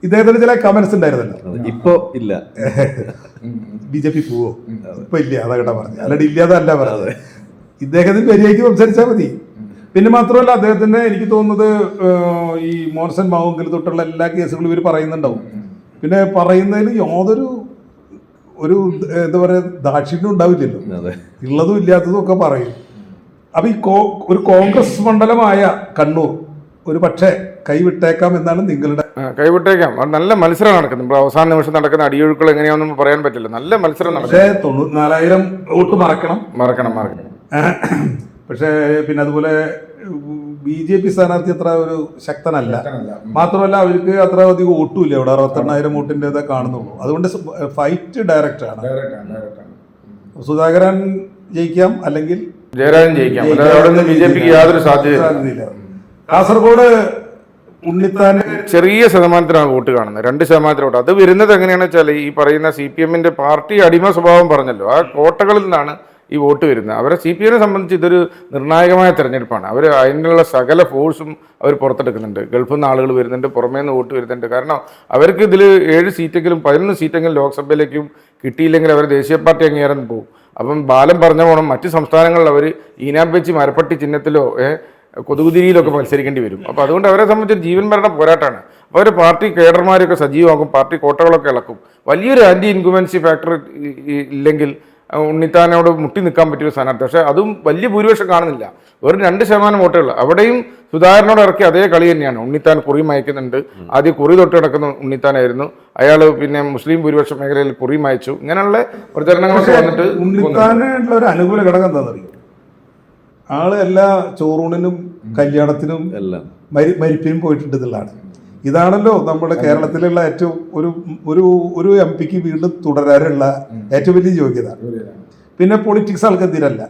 ഇദ്ദേഹത്തിന് ചില കമന്റ്സ് ഉണ്ടായിരുന്നല്ലോ. ഇപ്പൊ ഇല്ല, BJP പോവോ? ഇപ്പൊ ഇല്ല, അതാകട്ടെ പറഞ്ഞു. അല്ലാണ്ട് ഇല്ലാതല്ല പറഞ്ഞത്. ഇദ്ദേഹത്തിന് മര്യാദയ്ക്ക് സംസാരിച്ചാൽ മതി. പിന്നെ മാത്രമല്ല അദ്ദേഹത്തിന് എനിക്ക് തോന്നുന്നത് ഈ മോൻസൺ മാവുങ്കൽ തൊട്ടുള്ള എല്ലാ കേസുകളും ഇവർ പറയുന്നുണ്ടാവും. പിന്നെ പറയുന്നതിൽ യാതൊരു എന്താ പറയുക ദാക്ഷിണ്യം ഉണ്ടാവില്ലല്ലോ. ഉള്ളതും ഇല്ലാത്തതും ഒക്കെ പറയും. അപ്പൊ ഈ ഒരു കോൺഗ്രസ് മണ്ഡലമായ കണ്ണൂർ ഒരു പക്ഷേ കൈവിട്ടേക്കാം എന്നാണ് നിങ്ങളുടെ കൈവിട്ടേക്കാം. നല്ല മത്സരം നടക്കുന്നത്. ഇപ്പോൾ അവസാന നിമിഷം നടക്കുന്ന അടിയൊഴുക്കൾ എങ്ങനെയാണെന്ന് പറയാൻ പറ്റില്ല. നല്ല മത്സരം നടക്കും. പക്ഷേ 94,000 വോട്ട് മറക്കണം. പക്ഷേ പിന്നെ അതുപോലെ BJP സ്ഥാനാർത്ഥി അത്ര ഒരു ശക്തനല്ല. മാത്രമല്ല അവർക്ക് അത്ര അധികം വോട്ടുമില്ല. ഇവിടെ 68,000 വോട്ടിൻ്റെതേ കാണുന്നുള്ളൂ. അതുകൊണ്ട് ഫൈറ്റ് ഡയറക്റ്റ് ആണ്. സുധാകരൻ ജയിക്കാം, അല്ലെങ്കിൽ ജയരാജൻ ജയിക്കാം. BJPക്ക് യാതൊരു സാധ്യതയില്ല. കാസർഗോഡ് ഉണ്ണിത്താൻ ചെറിയ ശതമാനത്തിനാണ് വോട്ട് കാണുന്നത്, 2% വോട്ട്. അത് വരുന്നത് എങ്ങനെയാണെന്ന് വെച്ചാൽ ഈ പറയുന്ന CPMന്റെ പാർട്ടി അടിമ സ്വഭാവം പറഞ്ഞല്ലോ, ആ കോട്ടകളിൽ നിന്നാണ് ഈ വോട്ട് വരുന്നത്. അവരെ CPM സംബന്ധിച്ച് ഇതൊരു നിർണായകമായ തെരഞ്ഞെടുപ്പാണ്. അവർ അതിനുള്ള സകല ഫോഴ്സും അവർ പുറത്തെടുക്കുന്നുണ്ട്. ഗൾഫിൽ നിന്ന് ആളുകൾ വരുന്നുണ്ട്, പുറമേ നിന്ന് വോട്ട് വരുന്നുണ്ട്. കാരണം അവർക്ക് ഇതിൽ 7 സീറ്റെങ്കിലും 11 സീറ്റെങ്കിലും ലോക്സഭയിലേക്കും കിട്ടിയില്ലെങ്കിൽ അവർ ദേശീയ പാർട്ടി അംഗീകാരം പോകും. അപ്പം ബാലൻ പറഞ്ഞ പോണം മറ്റ് സംസ്ഥാനങ്ങളിൽ അവർ ഈനാമ്പേച്ചി മരപ്പട്ടി ചിഹ്നത്തിലോ കൊതുകുതിരിയിലൊക്കെ മത്സരിക്കേണ്ടി വരും. അപ്പോൾ അതുകൊണ്ട് അവരെ സംബന്ധിച്ച് ജീവൻ മരണ പോരാട്ടമാണ്. അപ്പോൾ അവർ പാർട്ടി കേഡർമാരൊക്കെ സജീവമാക്കും, പാർട്ടി കോട്ടകളൊക്കെ ഇളക്കും. വലിയൊരു ആൻറ്റി ഇൻകുമൻസി ഫാക്ടർ ഇല്ലെങ്കിൽ ഉണ്ണിത്താനോട് മുട്ടി നിൽക്കാൻ പറ്റിയൊരു സ്ഥാനാർത്ഥി. പക്ഷേ അതും വലിയ ഭൂരിപക്ഷം കാണുന്നില്ല, വെറും 2% വോട്ടുകൾ. അവിടെയും സുധാകരനോട് ഇറക്കി അതേ കളി തന്നെയാണ്. ഉണ്ണിത്താൻ കുറി മയക്കുന്നുണ്ട്. ആദ്യം കുറി തൊട്ട് കിടക്കുന്ന ഉണ്ണിത്താനായിരുന്നു, അയാൾ പിന്നെ മുസ്ലിം ഭൂരിപക്ഷ മേഖലയിൽ കുറി മയച്ചു. ഇങ്ങനെയുള്ള പ്രചരണങ്ങളൊക്കെ വന്നിട്ട് ഉണ്ണിത്താനുള്ള ഒരു അനുകൂല ഘടകം എന്താണെന്നറിയും, ആള് എല്ലാ ചോറൂണിനും കല്യാണത്തിനും എല്ലാം മരിപ്പിനും പോയിട്ടുണ്ട് എന്നുള്ളതാണ്. ഇതാണല്ലോ നമ്മുടെ കേരളത്തിലുള്ള ഏറ്റവും ഒരു ഒരു MP വീണ്ടും തുടരാനുള്ള ഏറ്റവും വലിയ യോഗ്യത. പിന്നെ പൊളിറ്റിക്സ് ആൾക്കെതിരല്ല,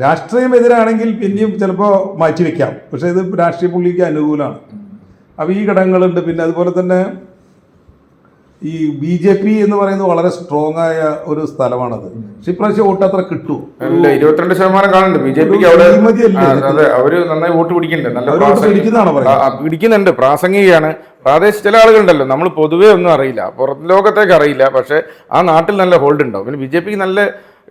രാഷ്ട്രീയം എതിരാണെങ്കിൽ പിന്നെയും ചിലപ്പോൾ മാറ്റിവെക്കാം, പക്ഷേ ഇത് രാഷ്ട്രീയ പുള്ളിക്ക് അനുകൂലമാണ്. അപ്പോൾ ഈ ഘടകങ്ങളുണ്ട്. പിന്നെ അതുപോലെ തന്നെ ഈ BJP എന്ന് പറയുന്നത് വളരെ സ്ട്രോങ് ആയ ഒരു സ്ഥലമാണത്. പക്ഷെ ഇപ്രാവശ്യം വോട്ട് അത്ര കിട്ടൂ? 22% കാണുന്നുണ്ട് BJPക്ക്. അതെ, അവര് നന്നായി വോട്ട് പിടിക്കുന്നുണ്ട്, പിടിക്കുന്നുണ്ട്. പ്രാസംഗികയാണ്. പ്രാദേശിക ചില ആളുകളുണ്ടല്ലോ, നമ്മൾ പൊതുവേ ഒന്നും അറിയില്ല, പുറം ലോകത്തേക്ക് അറിയില്ല, പക്ഷെ ആ നാട്ടിൽ നല്ല ഹോൾഡ് ഉണ്ടാവും. പിന്നെ BJPക്ക് നല്ല,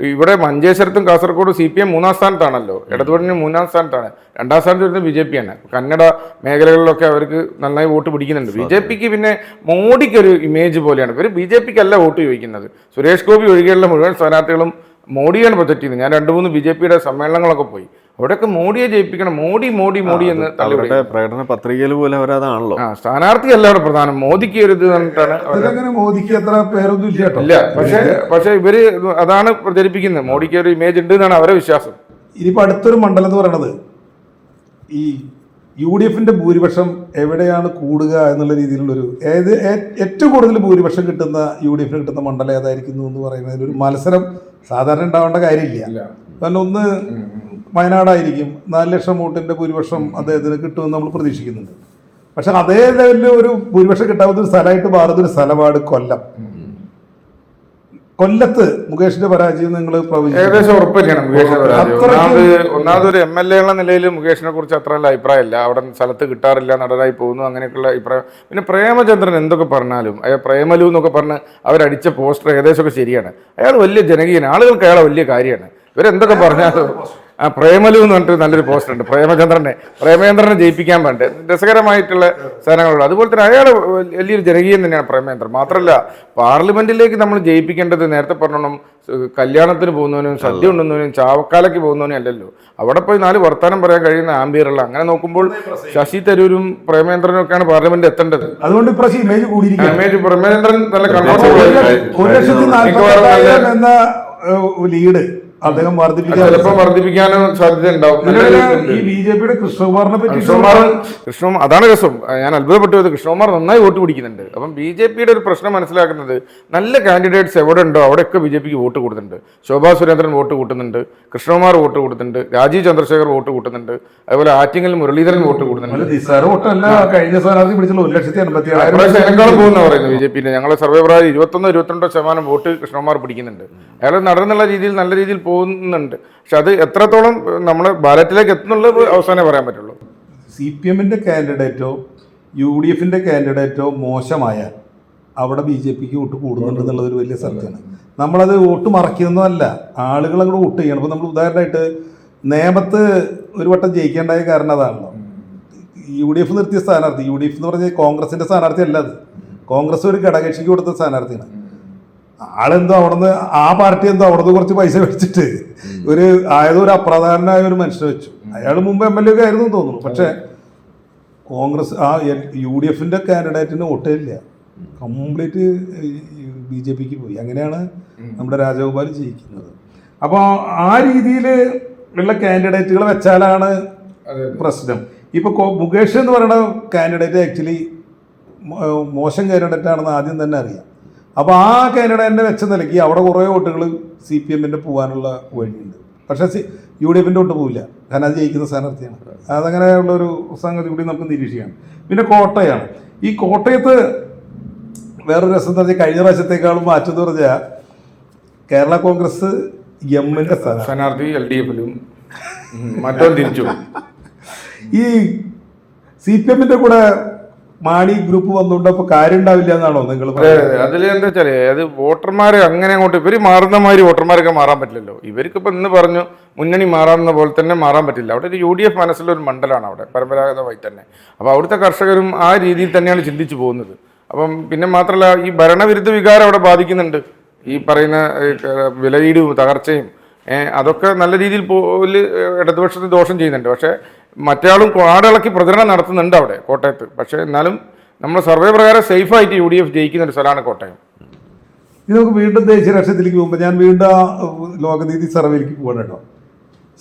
ഇവിടെ മഞ്ചേശ്വരത്തും കാസർഗോഡ് CPM 3-ാം സ്ഥാനത്താണല്ലോ, ഇടതുപക്ഷത്തിന് 3-ാം സ്ഥാനത്താണ്. 2-ാം സ്ഥാനത്ത് വരുന്നത് BJP ആണ്. കന്നഡ മേഖലകളിലൊക്കെ അവർക്ക് നന്നായി വോട്ട് പിടിക്കുന്നുണ്ട്. BJPക്ക് പിന്നെ മോഡിക്ക് ഒരു ഇമേജ് പോലെയാണ്. ഇവർ BJPക്ക് അല്ല വോട്ട് ചോദിക്കുന്നത്. സുരേഷ് ഗോപി ഒഴികെയുള്ള മുഴുവൻ സ്ഥാനാർത്ഥികളും മോഡിയാണ് പ്രൊജക്ട് ചെയ്യുന്നത്. ഞാൻ 2-3 BJPയുടെ സമ്മേളനങ്ങളൊക്കെ പോയി, അവിടെയൊക്കെ മോഡിയെ ജയിപ്പിക്കണം, മോഡി മോഡി മോഡി എന്ന് പ്രകടന പത്രികയിൽ പോലെ അവരതാണല്ലോ. സ്ഥാനാർത്ഥിയല്ല അവിടെ പ്രധാനം, മോദിക്ക് ഒരു ഇത് കണ്ടിട്ടാണ്. മോദിക്ക് അത്ര പേരൊന്നും ഇല്ല, പക്ഷെ ഇവര് അതാണ് പ്രചരിപ്പിക്കുന്നത്, മോഡിക്ക് ഒരു ഇമേജ് ഉണ്ട് എന്നാണ് അവരെ വിശ്വാസം. ഇനിയിപ്പോൾ അടുത്തൊരു മണ്ഡലം എന്ന് പറയുന്നത് ഈ UDFന്റെ ഭൂരിപക്ഷം എവിടെയാണ് കൂടുക എന്നുള്ള രീതിയിലുള്ളൊരു ഏറ്റവും കൂടുതൽ ഭൂരിപക്ഷം കിട്ടുന്ന UDFന് കിട്ടുന്ന മണ്ഡലം ഏതായിരിക്കുന്നു എന്ന് പറയുന്നതിൽ ഒരു മത്സരം സാധാരണ ഉണ്ടാവേണ്ട കാര്യമില്ല. കാരണം ഒന്ന് വയനാടായിരിക്കും, 4 ലക്ഷം വോട്ടിന്റെ ഭൂരിപക്ഷം അദ്ദേഹത്തിന് കിട്ടുമെന്ന് നമ്മൾ പ്രതീക്ഷിക്കുന്നുണ്ട്. പക്ഷെ അതേ ലെവലിൽ ഒരു ഭൂരിപക്ഷം കിട്ടാവുന്ന ഒരു സ്ഥലമായിട്ട് മാറുന്ന ഒരു സ്ഥലമാണ് കൊല്ലം. കൊല്ലത്ത് മുകേഷിന്റെ പരാജയം നിങ്ങൾ ഏകദേശം ഉറപ്പ് തന്നെയാണ് മുകേഷിന്റെ പരാജയം. ഒന്നാമത് ഒരു MLA ഉള്ള നിലയിൽ മുകേഷിനെ കുറിച്ച് അത്ര നല്ല അഭിപ്രായമില്ല. അവിടെ സ്ഥലത്ത് കിട്ടാറില്ല, നടനായി പോകുന്നു, അങ്ങനെയൊക്കെയുള്ള അഭിപ്രായം. പിന്നെ പ്രേമചന്ദ്രൻ എന്തൊക്കെ പറഞ്ഞാലും, പ്രേമലു എന്നൊക്കെ പറഞ്ഞ് അവരടിച്ച പോസ്റ്റർ ഏകദേശമൊക്കെ ശരിയാണ്. അയാൾ വലിയ ജനകീയനാണ്, ആളുകൾക്ക് അയാളെ വലിയ കാര്യമാണ്. ഇവരെന്തൊക്കെ പറഞ്ഞാലും പ്രേമലു എന്ന് പറഞ്ഞിട്ട് നല്ലൊരു പോസ്റ്റർ ഉണ്ട്. പ്രേമേന്ദ്രനെ ജയിപ്പിക്കാൻ വേണ്ടി രസകരമായിട്ടുള്ള സാധനങ്ങളുണ്ട്. അതുപോലെ തന്നെ അയാൾ വലിയൊരു ജനകീയൻ തന്നെയാണ് പ്രേമേന്ദ്രൻ. മാത്രമല്ല പാർലമെന്റിലേക്ക് നമ്മൾ ജയിപ്പിക്കേണ്ടത് നേരത്തെ പറഞ്ഞോണം കല്യാണത്തിന് പോകുന്നവനും സദ്യ ഉണ്ടെന്നവനും ചാവക്കാലയ്ക്ക് പോകുന്നവനും അല്ലല്ലോ. അവിടെ പോയി 4 വർത്താനം പറയാൻ കഴിയുന്ന ആംബിയറുള്ള. അങ്ങനെ നോക്കുമ്പോൾ ശശി തരൂരും പ്രേമേന്ദ്രനും ഒക്കെയാണ് പാർലമെന്റ് എത്തേണ്ടത്. അതുകൊണ്ട് ഇമേജ് പ്രേമേന്ദ്രൻ നല്ല കംഫർട്ടബിൾ ലീഡ് അദ്ദേഹം ചിലപ്പോൾ വർദ്ധിപ്പിക്കാനും സാധ്യത ഉണ്ടാവും. ഈ BJPയുടെ കൃഷ്ണകുമാറിനെ പറ്റി കൃഷ്ണ അതാണ് രസം. ഞാൻ അത്ഭുതപ്പെട്ടത് കൃഷ്ണകുമാർ നന്നായി വോട്ട് പിടിക്കുന്നുണ്ട്. അപ്പം BJPയുടെ ഒരു പ്രശ്നം മനസ്സിലാക്കുന്നത്, നല്ല കാൻഡിഡേറ്റ്സ് എവിടെ ഉണ്ടോ അവിടെയൊക്കെ BJPക്ക് വോട്ട് കൊടുക്കുന്നുണ്ട്. ശോഭാ സുരേന്ദ്രൻ വോട്ട് കൂട്ടുന്നുണ്ട്, കൃഷ്ണകുമാർ വോട്ട് കൊടുക്കുന്നുണ്ട്, രാജീവ് ചന്ദ്രശേഖർ വോട്ട് കൂട്ടുന്നുണ്ട്, അതുപോലെ ആറ്റിങ്ങൽ മുരളീധരൻ വോട്ട് കൂടുന്നുണ്ട്. കഴിഞ്ഞ സ്ഥാനാർത്ഥി പിടിച്ചുള്ള 1,87,000 പോകുന്ന പറയുന്നത് BJPന്റെ. ഞങ്ങളെ സർവേ പ്രകാരം 21-22% വോട്ട് കൃഷ്ണകുമാർ പിടിക്കുന്നുണ്ട്. അയാൾ നടന്നുള്ള രീതിയിൽ നല്ല രീതിയിൽ പോകുന്നുണ്ട്. പക്ഷെ അത് എത്രത്തോളം നമ്മളെ ബാലറ്റിലേക്ക് എത്തുന്നുള്ളത് അവസാനം പറയാൻ പറ്റുള്ളൂ. CPMന്റെ കാൻഡിഡേറ്റോ UDFന്റെ കാൻഡിഡേറ്റോ മോശമായാൽ അവിടെ BJPക്ക് വോട്ട് കൂടുന്നുണ്ട് എന്നുള്ളതൊരു വലിയ സത്യമാണ്. നമ്മളത് വോട്ട് മറക്കുന്നതല്ല, ആളുകൾ അങ്ങോട്ട് വോട്ട് ചെയ്യണം. അപ്പോൾ നമ്മൾ ഉദാഹരണമായിട്ട് നേമത്ത് ഒരു വട്ടം ജയിക്കേണ്ടായ കാരണം അതാണല്ലോ. UDF നിർത്തിയ സ്ഥാനാർത്ഥി, UDF എന്ന് പറഞ്ഞാൽ കോൺഗ്രസിന്റെ സ്ഥാനാർത്ഥി അല്ല, അത് കോൺഗ്രസ് ഒരു ഘടകകക്ഷിക്ക് കൊടുത്ത സ്ഥാനാർത്ഥിയാണ്. ആളെന്തോ അവിടുന്ന് ആ പാർട്ടി എന്തോ അവിടുന്ന് കുറച്ച് പൈസ മേടിച്ചിട്ട് ഒരു അപ്രധാനനായ ഒരു മനുഷ്യനെ വെച്ചു. അയാൾ മുമ്പ് MLA ഒക്കെ ആയിരുന്നു തോന്നുന്നു. പക്ഷെ കോൺഗ്രസ് UDFന്റെ കാൻഡിഡേറ്റിന് വോട്ടില്ല, കംപ്ലീറ്റ് BJPക്ക് പോയി. അങ്ങനെയാണ് നമ്മുടെ രാജഗോപാൽ ജയിക്കുന്നത്. അപ്പോൾ ആ രീതിയിൽ ഉള്ള കാൻഡിഡേറ്റുകൾ വെച്ചാലാണ് പ്രശ്നം. ഇപ്പൊ മുകേഷ് എന്ന് പറയുന്ന കാൻഡിഡേറ്റ് ആക്ച്വലി മോശം കാൻഡിഡേറ്റ് ആണെന്ന് ആദ്യം തന്നെ അറിയാം. അപ്പോൾ ആ കാൻഡിഡേറ്റിനെ വെച്ച നിലയ്ക്ക് അവിടെ കുറേ വോട്ടുകൾ CPMന്റെ പോകാനുള്ള വഴിയുണ്ട്. പക്ഷേ UDFന്റെ വോട്ട് പോവില്ല, കാരണം അത് ജയിക്കുന്ന സ്ഥാനാർത്ഥിയാണ്. അതങ്ങനെയുള്ളൊരു സംഗതി കൂടി നമുക്ക് നിരീക്ഷിക്കാം. പിന്നെ കോട്ടയാണ്. ഈ കോട്ടയത്ത് വേറൊരു രസം എന്ന് പറഞ്ഞാൽ കഴിഞ്ഞ പ്രാവശ്യത്തേക്കാളും മാറ്റം എന്ന് പറഞ്ഞാൽ കേരള കോൺഗ്രസ് എമ്മിന്റെ സ്ഥാനം. സ്ഥാനാർത്ഥി LDF-ലും മറ്റോ തിരിച്ചു. ഈ CPM-ന്റെ കൂടെ മാണി ഗ്രൂപ്പ് വന്നുകൊണ്ടപ്പോ കാര്യം ഉണ്ടാവില്ല എന്നാണോ നിങ്ങൾ പറയുന്നത്? അതിൽ എന്താ വെച്ചാല് അത് വോട്ടർമാരെ അങ്ങനെ അങ്ങോട്ട് ഇവര് മാറുന്ന മാതിരി വോട്ടർമാരൊക്കെ മാറാൻ പറ്റില്ലല്ലോ. ഇവർക്ക് ഇപ്പൊ ഇന്ന് പറഞ്ഞു മുന്നണി മാറാവുന്ന പോലെ തന്നെ മാറാൻ പറ്റില്ല. അവിടെ ഒരു UDF മനസ്സിലൊരു മണ്ഡലമാണ് അവിടെ പരമ്പരാഗതമായി തന്നെ. അപ്പോൾ അവിടുത്തെ കർഷകരും ആ രീതിയിൽ തന്നെയാണ് ചിന്തിച്ചു പോകുന്നത്. അപ്പം പിന്നെ മാത്രമല്ല ഈ ഭരണവിരുദ്ധ വികാരം അവിടെ ബാധിക്കുന്നുണ്ട്. ഈ പറയുന്ന വിലയിടിവും തകർച്ചയും അതൊക്കെ നല്ല രീതിയിൽ ഇടതുപക്ഷത്തിന് ദോഷം ചെയ്യുന്നുണ്ട്. പക്ഷേ മറ്റേയാളും ആടിളക്കി പ്രചരണം നടത്തുന്നുണ്ട് അവിടെ കോട്ടയത്ത്. പക്ഷേ എന്നാലും നമ്മൾ സർവേ പ്രകാരം സേഫായിട്ട് UDF ജയിക്കുന്ന ഒരു സ്ഥലമാണ് കോട്ടയം. ഇത് നമുക്ക് വീണ്ടും ദേശീയ രാഷ്ട്രീയത്തിലേക്ക് പോകുമ്പോൾ ഞാൻ വീണ്ടും ആ ലോകനീതി സർവേയിലേക്ക് പോകണം കേട്ടോ.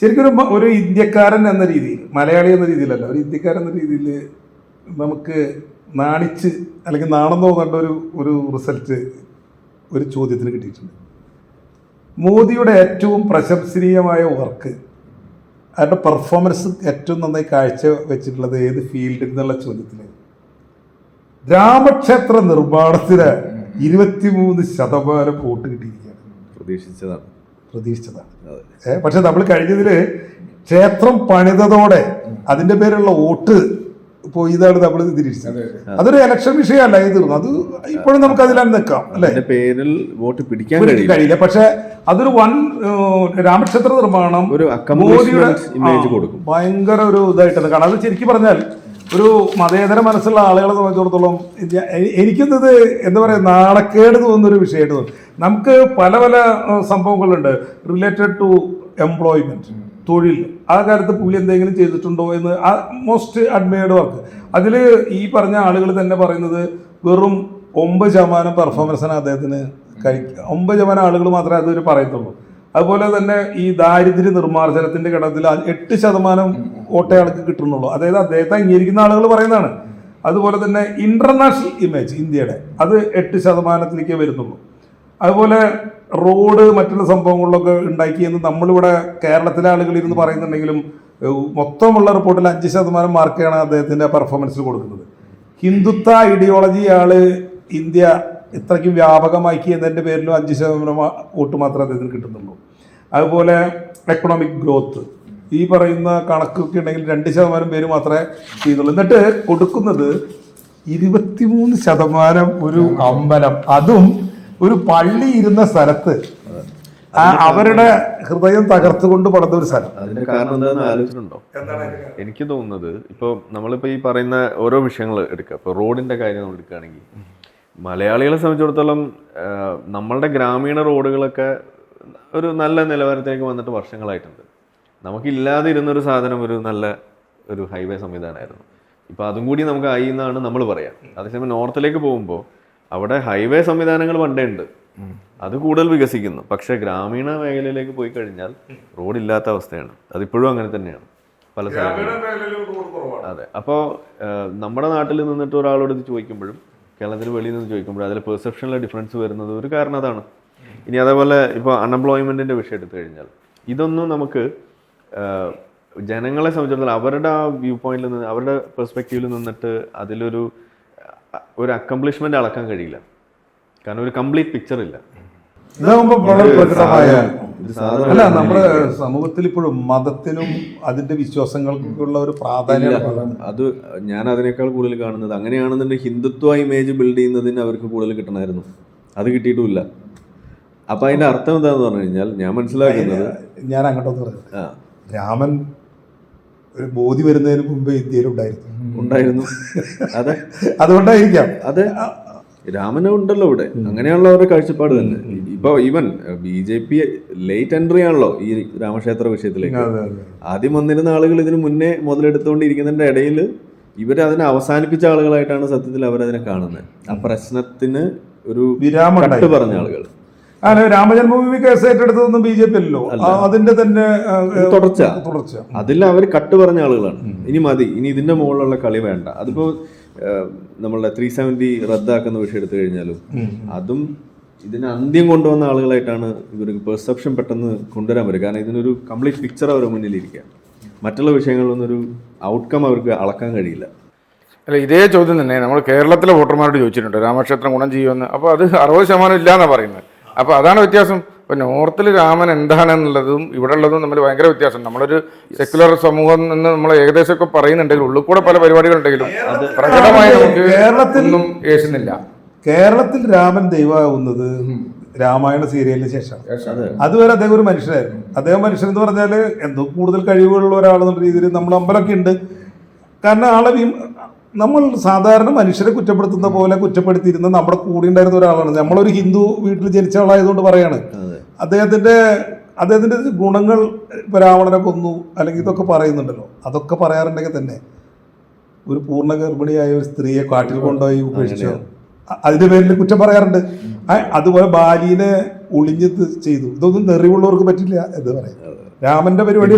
ശരിക്കും ഒരു ഇന്ത്യക്കാരൻ എന്ന രീതിയിൽ, മലയാളി എന്ന രീതിയിലല്ല, ഒരു ഇന്ത്യക്കാരൻ എന്ന രീതിയിൽ നമുക്ക് നാണിച്ച് അല്ലെങ്കിൽ നാണം തോന്നേണ്ട ഒരു റിസൾട്ട് ഒരു ചോദ്യത്തിന് കിട്ടിയിട്ടുണ്ട്. മോദിയുടെ ഏറ്റവും പ്രശംസനീയമായ വർക്ക്, അവരുടെ പെർഫോമൻസ് ഏറ്റവും നന്നായി കാഴ്ച വെച്ചിട്ടുള്ളത് ഏത് ഫീൽഡിൽ എന്നുള്ള ചോദ്യത്തിൽ രാമക്ഷേത്ര നിർമ്മാണത്തിന് 23% വോട്ട് കിട്ടിയിരിക്കുകയാണ്. പ്രതീക്ഷിച്ചതാണ്. പക്ഷെ നമ്മൾ കഴിഞ്ഞതിൽ ക്ഷേത്രം പണിതതോടെ അതിന്റെ പേരുള്ള വോട്ട് പോയതാണ് നമ്മൾ തിരിച്ചത്. അതൊരു ഇലക്ഷൻ വിഷയമല്ല, ഇത് തീർന്നു. അത് ഇപ്പോഴും നമുക്ക് അതിലാണ് നിൽക്കാം അല്ലെ, പേരിൽ വോട്ട് പിടിക്കാൻ കഴിയില്ല. പക്ഷെ അതൊരു രാമക്ഷേത്ര നിർമ്മാണം മോദിയുടെ ഭയങ്കര ഒരു ഇതായിട്ടത് കാണാം. അത് ശരിക്കും പറഞ്ഞാൽ ഒരു മതേതര മനസ്സുള്ള ആളുകളെ സംബന്ധിച്ചിടത്തോളം എനിക്കിന്നത് എന്താ പറയുക, നാണക്കേട് തോന്നുന്നൊരു വിഷയമായിട്ട് തോന്നും. നമുക്ക് പല പല സംഭവങ്ങളുണ്ട് റിലേറ്റഡ് ടു എംപ്ലോയ്മെന്റ്, തൊഴിൽ. ആ കാലത്ത് പുള്ളി എന്തെങ്കിലും ചെയ്തിട്ടുണ്ടോ എന്ന് മോസ്റ്റ് അഡ്മയർഡ് വർക്ക്. അതിൽ ഈ പറഞ്ഞ ആളുകൾ തന്നെ പറയുന്നത് വെറും 9% പെർഫോമൻസാണ് അദ്ദേഹത്തിന് കഴിക്കുക. 9% ആളുകൾ മാത്രമേ അതൊരു പറയത്തുള്ളൂ. അതുപോലെ തന്നെ ഈ ദാരിദ്ര്യ നിർമ്മാർജ്ജനത്തിന്റെ ഘടകത്തിൽ 8% വോട്ടേ ആൾക്ക് കിട്ടുന്നുള്ളൂ. അതായത് അദ്ദേഹത്തെ അംഗീകരിക്കുന്ന ആളുകൾ പറയുന്നതാണ്. അതുപോലെ തന്നെ ഇന്റർനാഷണൽ ഇമേജ് ഇന്ത്യയുടെ അത് 8%-ലേക്ക് വരുന്നുള്ളൂ. അതുപോലെ റോഡ് മറ്റുള്ള സംഭവങ്ങളിലൊക്കെ ഉണ്ടാക്കിയെന്ന് നമ്മളിവിടെ കേരളത്തിലെ ആളുകൾ ഇരുന്ന് പറയുന്നുണ്ടെങ്കിലും മൊത്തമുള്ള റിപ്പോർട്ടിൽ 5% മാർക്കാണ് അദ്ദേഹത്തിന്റെ പെർഫോമൻസിൽ കൊടുക്കുന്നത്. ഹിന്ദുത്വ ഐഡിയോളജി ഇന്ത്യ ഇത്രയ്ക്കും വ്യാപകമാക്കി എന്നതിൻ്റെ പേരിലും 5% വോട്ട് മാത്രമേ അദ്ദേഹത്തിന് കിട്ടുന്നുള്ളൂ. അതുപോലെ എക്കണോമിക് ഗ്രോത്ത് ഈ പറയുന്ന കണക്കൊക്കെ ഉണ്ടെങ്കിൽ 2% പേര് മാത്രമേ ചെയ്യുന്നുള്ളൂ. എന്നിട്ട് കൊടുക്കുന്നത് 23% ഒരു അമ്പലം, അതും ഒരു പള്ളി ഇരുന്ന സ്ഥലത്ത് അവരുടെ ഹൃദയം തകർത്തുകൊണ്ട് പടന്ന ഒരു സ്ഥലം. അതിന്റെ കാരണം എന്താണെന്ന് ആലോചിച്ചിട്ടുണ്ടോ? എനിക്ക് തോന്നുന്നത് ഇപ്പൊ നമ്മളിപ്പോ ഈ പറയുന്ന ഓരോ വിഷയങ്ങൾ എടുക്കുക. ഇപ്പൊ റോഡിന്റെ കാര്യം നമ്മൾ എടുക്കുകയാണെങ്കിൽ മലയാളികളെ സംബന്ധിച്ചിടത്തോളം നമ്മളുടെ ഗ്രാമീണ റോഡുകളൊക്കെ ഒരു നല്ല നിലവാരത്തിലേക്ക് വന്നിട്ട് വർഷങ്ങളായിട്ടുണ്ട്. നമുക്കില്ലാതെ ഇരുന്നൊരു സാധനം ഒരു നല്ല ഒരു ഹൈവേ സംവിധാനമായിരുന്നു. ഇപ്പം അതും കൂടി നമുക്ക് ആയി എന്നാണ് നമ്മൾ പറയാം. അതേസമയം നോർത്തിലേക്ക് പോകുമ്പോൾ അവിടെ ഹൈവേ സംവിധാനങ്ങൾ പണ്ടേ ഉണ്ട്, അത് കൂടുതൽ വികസിക്കുന്നു. പക്ഷേ ഗ്രാമീണ മേഖലയിലേക്ക് പോയി കഴിഞ്ഞാൽ റോഡില്ലാത്ത അവസ്ഥയാണ്. അതിപ്പോഴും അങ്ങനെ തന്നെയാണ് പല സ്ഥലങ്ങളിലും. അതെ. അപ്പോൾ നമ്മുടെ നാട്ടിൽ നിന്നിട്ട് ഒരാളോട് ഇത് ചോദിക്കുമ്പോഴും കേരളത്തിന് വെളിയിൽ നിന്ന് ചോദിക്കുമ്പോഴും അതിൽ പെർസെപ്ഷനിലെ ഡിഫറൻസ് വരുന്നത് ഒരു കാരണം അതാണ്. ഇനി അതേപോലെ ഇപ്പോൾ അൺഎംപ്ലോയ്മെൻറ്റിൻ്റെ വിഷയം എടുത്തു കഴിഞ്ഞാൽ ഇതൊന്നും നമുക്ക് ജനങ്ങളെ സംബന്ധിച്ചിടത്തോളം അവരുടെ ആ വ്യൂ പോയിന്റിൽ നിന്ന് അവരുടെ പെർസ്പെക്റ്റീവിൽ നിന്നിട്ട് അതിലൊരു അക്കംപ്ലിഷ്മെന്റ് അളക്കാൻ കഴിയില്ല. കാരണം ഒരു കംപ്ലീറ്റ് പിക്ചർ ഇല്ല. അല്ല, നമ്മുടെ സമൂഹത്തിൽ ഇപ്പോഴും മതത്തിനും അതിന്റെ വിശ്വാസങ്ങൾക്കുള്ള ഒരു പ്രാധാന്യം, അത് ഞാൻ അതിനേക്കാൾ കൂടുതൽ കാണുന്നത് അങ്ങനെയാണെന്നുണ്ടെങ്കിൽ ഹിന്ദുത്വ ഇമേജ് ബിൽഡ് ചെയ്യുന്നതിന് അവർക്ക് കൂടുതൽ കിട്ടണമായിരുന്നു. അത് കിട്ടിയിട്ടുമില്ല. അപ്പൊ അതിന്റെ അർത്ഥം എന്താന്ന് പറഞ്ഞു കഴിഞ്ഞാൽ ഞാൻ മനസ്സിലാക്കുന്നത്, ഞാൻ അങ്ങോട്ടൊന്ന് പറയാം, രാമൻ ഒരു ബോധി വരുന്നതിന് മുമ്പ് ഇന്ത്യയിൽ ഉണ്ടായിരുന്നു. അതെ, അതുകൊണ്ടായിരിക്കാം. അതെ, രാമനും ഉണ്ടല്ലോ ഇവിടെ. അങ്ങനെയാണല്ലോ അവരുടെ കാഴ്ചപ്പാട് തന്നെ. ഇപ്പൊ ഈവൻ BJP ലേറ്റ് എൻട്രി ആണല്ലോ ഈ രാമക്ഷേത്ര വിഷയത്തിലേക്ക്. ആദ്യം വന്നിരുന്ന ആളുകൾ ഇതിന് മുന്നേ മുതലെടുത്തുകൊണ്ടിരിക്കുന്നതിന്റെ ഇടയിൽ ഇവരതിനെ അവസാനിപ്പിച്ച ആളുകളായിട്ടാണ് സത്യത്തിൽ അവരതിനെ കാണുന്നത്. ആ പ്രശ്നത്തിന് ഒരു വിരാമം പറഞ്ഞ ആളുകൾ. രാമജന്മഭൂമി കേസ് ഏറ്റെടുത്തതൊന്നും BJP അല്ലല്ലോ, അതിന്റെ തന്നെ തുടർച്ച. അതിൽ അവർ കട്ട് പറഞ്ഞ ആളുകളാണ്. ഇനി മതി, ഇനി ഇതിന്റെ മുകളിലുള്ള കളി വേണ്ട. അതിപ്പോ നമ്മളുടെ 370 റദ്ദാക്കുന്ന വിഷയം എടുത്തു കഴിഞ്ഞാലും അതും ഇതിന് അന്ത്യം കൊണ്ടുവന്ന ആളുകളായിട്ടാണ് ഇവർക്ക് പെർസെപ്ഷൻ പെട്ടെന്ന് കൊണ്ടുവരാൻ പറ്റും. കാരണം ഇതിനൊരു കംപ്ലീറ്റ് പിക്ചർ അവരുടെ മുന്നിലിരിക്കുക. മറ്റുള്ള വിഷയങ്ങളിലൊന്നൊരു ഔട്ട്കം അവർക്ക് അളക്കാൻ കഴിയില്ല. അല്ല, ഇതേ ചോദ്യം തന്നെ നമ്മൾ കേരളത്തിലെ വോട്ടർമാരോട് ചോദിച്ചിട്ടുണ്ട്, രാമക്ഷേത്രം ഗുണം ചെയ്യുമെന്ന്. അപ്പോൾ അത് 60% ഇല്ല എന്നാണ് പറയുന്നത്. അപ്പോൾ അതാണ് വ്യത്യാസം. അപ്പോൾ നോർത്തിൽ രാമൻ എന്താണെന്നുള്ളതും ഇവിടെ ഉള്ളതും തമ്മിൽ ഭയങ്കര വ്യത്യാസം. നമ്മളൊരു സെക്യുലർ സമൂഹം എന്ന് നമ്മൾ ഏകദേശമൊക്കെ പറയുന്നുണ്ടെങ്കിലും ഉള്ളിൽ കൂടെ പല പരിപാടികളുണ്ടെങ്കിലും പ്രകടമായി നമുക്ക് കേരളത്തിലൊന്നും യേശുന്നില്ല. കേരളത്തിൽ രാമൻ ദൈവമാവുന്നത് രാമായണ സീരിയലിന് ശേഷം. അതുവരെ അദ്ദേഹം ഒരു മനുഷ്യനായിരുന്നു. അദ്ദേഹം മനുഷ്യൻ എന്ന് പറഞ്ഞാൽ എന്തോ കൂടുതൽ കഴിവുള്ള ഒരാളെന്നുള്ള രീതിയിൽ നമ്മൾ അമ്പലമൊക്കെ ഉണ്ട്. കാരണം നമ്മൾ സാധാരണ മനുഷ്യരെ കുറ്റപ്പെടുത്തുന്ന പോലെ കുറ്റപ്പെടുത്തിയിരുന്ന നമ്മുടെ കൂടെ ഉണ്ടായിരുന്ന ഒരാളാണ്. നമ്മളൊരു ഹിന്ദു വീട്ടിൽ ജനിച്ച ആളായതുകൊണ്ട് പറയാണ്. അദ്ദേഹത്തിന്റെ ഗുണങ്ങൾ ഇപ്പൊ രാവണനെ കൊന്നു അല്ലെങ്കിൽ ഇതൊക്കെ പറയുന്നുണ്ടല്ലോ, അതൊക്കെ പറയാറുണ്ടെങ്കിൽ തന്നെ ഒരു പൂർണ്ണ ഗർഭിണിയായ ഒരു സ്ത്രീയെ കാട്ടിൽ കൊണ്ടുപോയി ഉപേക്ഷിച്ചോ അതിന്റെ പേരിൽ കുറ്റം പറയാറുണ്ട്. അതുപോലെ ബാലിനെ ഒളിഞ്ഞ് ചെയ്തു. ഇതൊന്നും നെറിവുള്ളവർക്ക് പറ്റില്ല എന്ന് പറയാം. രാമന്റെ പരിപാടി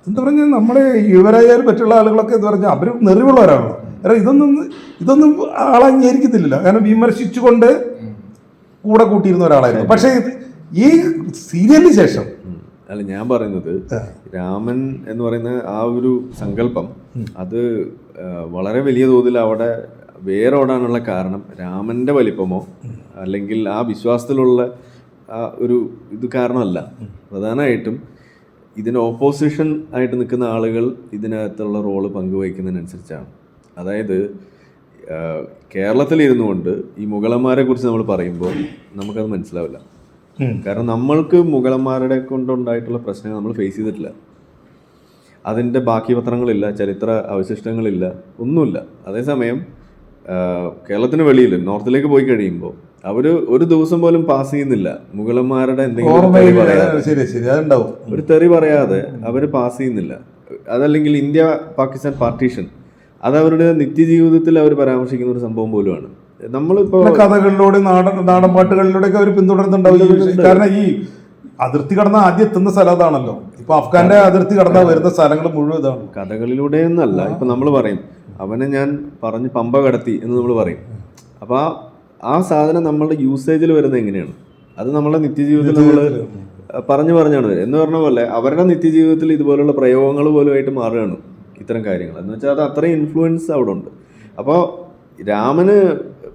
എന്താ പറഞ്ഞാൽ നമ്മളെ ഇവരായാലും മറ്റുള്ള ആളുകളൊക്കെ എന്ന് പറഞ്ഞാൽ അവർ നെറിവുള്ളവരാണല്ലോ. കാരണം ഇതൊന്നും ആളെ അംഗീകരിക്കത്തില്ലല്ലോ. കാരണം വിമർശിച്ചുകൊണ്ട് കൂടെ കൂട്ടിയിരുന്ന ഒരാളായിരുന്നു. പക്ഷേ ഈ സീരിയലിന് ശേഷം അല്ല, ഞാൻ പറയുന്നത് രാമൻ എന്ന് പറയുന്ന ആ ഒരു സങ്കല്പം അത് വളരെ വലിയ തോതിൽ അവിടെ വേരോടാനുള്ള കാരണം രാമന്റെ വലിപ്പമോ അല്ലെങ്കിൽ ആ വിശ്വാസത്തിലുള്ള ആ ഒരു ഇത് കാരണമല്ല. പ്രധാനമായിട്ടും ഇതിന് ഓപ്പോസിഷൻ ആയിട്ട് നിൽക്കുന്ന ആളുകൾ ഇതിനകത്തുള്ള റോള് പങ്കുവയ്ക്കുന്നതിനനുസരിച്ചാണ്. അതായത് കേരളത്തിലിരുന്നു കൊണ്ട് ഈ മുഗളന്മാരെ കുറിച്ച് നമ്മൾ പറയുമ്പോൾ നമുക്കത് മനസ്സിലാവില്ല. കാരണം നമ്മൾക്ക് മുഗളന്മാരുടെ കൊണ്ടുണ്ടായിട്ടുള്ള പ്രശ്നങ്ങൾ നമ്മൾ ഫേസ് ചെയ്തിട്ടില്ല. അതിൻ്റെ ബാക്കി പത്രങ്ങളില്ല, ചരിത്ര അവശിഷ്ടങ്ങളില്ല, ഒന്നുമില്ല. അതേസമയം കേരളത്തിന് വെളിയിൽ നോർത്തിലേക്ക് പോയി കഴിയുമ്പോൾ അവർ ഒരു ദിവസം പോലും പാസ് ചെയ്യുന്നില്ല മുഗളന്മാരുടെ എന്തെങ്കിലും ഒരു തെറി പറയാതെ അവർ പാസ് ചെയ്യുന്നില്ല. അതല്ലെങ്കിൽ ഇന്ത്യ പാകിസ്ഥാൻ പാർട്ടീഷൻ അത് അവരുടെ നിത്യജീവിതത്തിൽ അവർ പരാമർശിക്കുന്ന ഒരു സംഭവം പോലുമാണ്. നമ്മളിപ്പോ കഥകളിലൂടെ നാടൻ പാട്ടുകളിലൂടെയൊക്കെ അവർ പിന്തുടരുന്നുണ്ടാവും. കാരണം ഈ അതിർത്തി കടന്ന ആദ്യം എത്തുന്ന സ്ഥലം അതാണല്ലോ. ഇപ്പൊ അഫ്ഗാന്റെ അതിർത്തി കടന്ന വരുന്ന സ്ഥലങ്ങൾ മുഴുവൻ ഇതാണ്. കഥകളിലൂടെ എന്നല്ല, ഇപ്പൊ നമ്മൾ പറയും അവനെ ഞാൻ പറഞ്ഞ് പമ്പ കടത്തി എന്ന് നമ്മൾ പറയും. അപ്പൊ ആ സാധനം നമ്മളുടെ യൂസേജിൽ വരുന്നത് എങ്ങനെയാണ്? അത് നമ്മളുടെ നിത്യജീവിതത്തിൽ നമ്മൾ പറഞ്ഞാണ് വരിക. എന്ന് പറഞ്ഞ പോലെ അവരുടെ നിത്യജീവിതത്തിൽ ഇതുപോലുള്ള പ്രയോഗങ്ങൾ പോലുമായിട്ട് മാറുകയാണ് ഇത്തരം കാര്യങ്ങൾ. എന്ന് വെച്ചാൽ അത് അത്രയും ഇൻഫ്ലുവൻസ് അവിടെ ഉണ്ട്. അപ്പോൾ രാമന്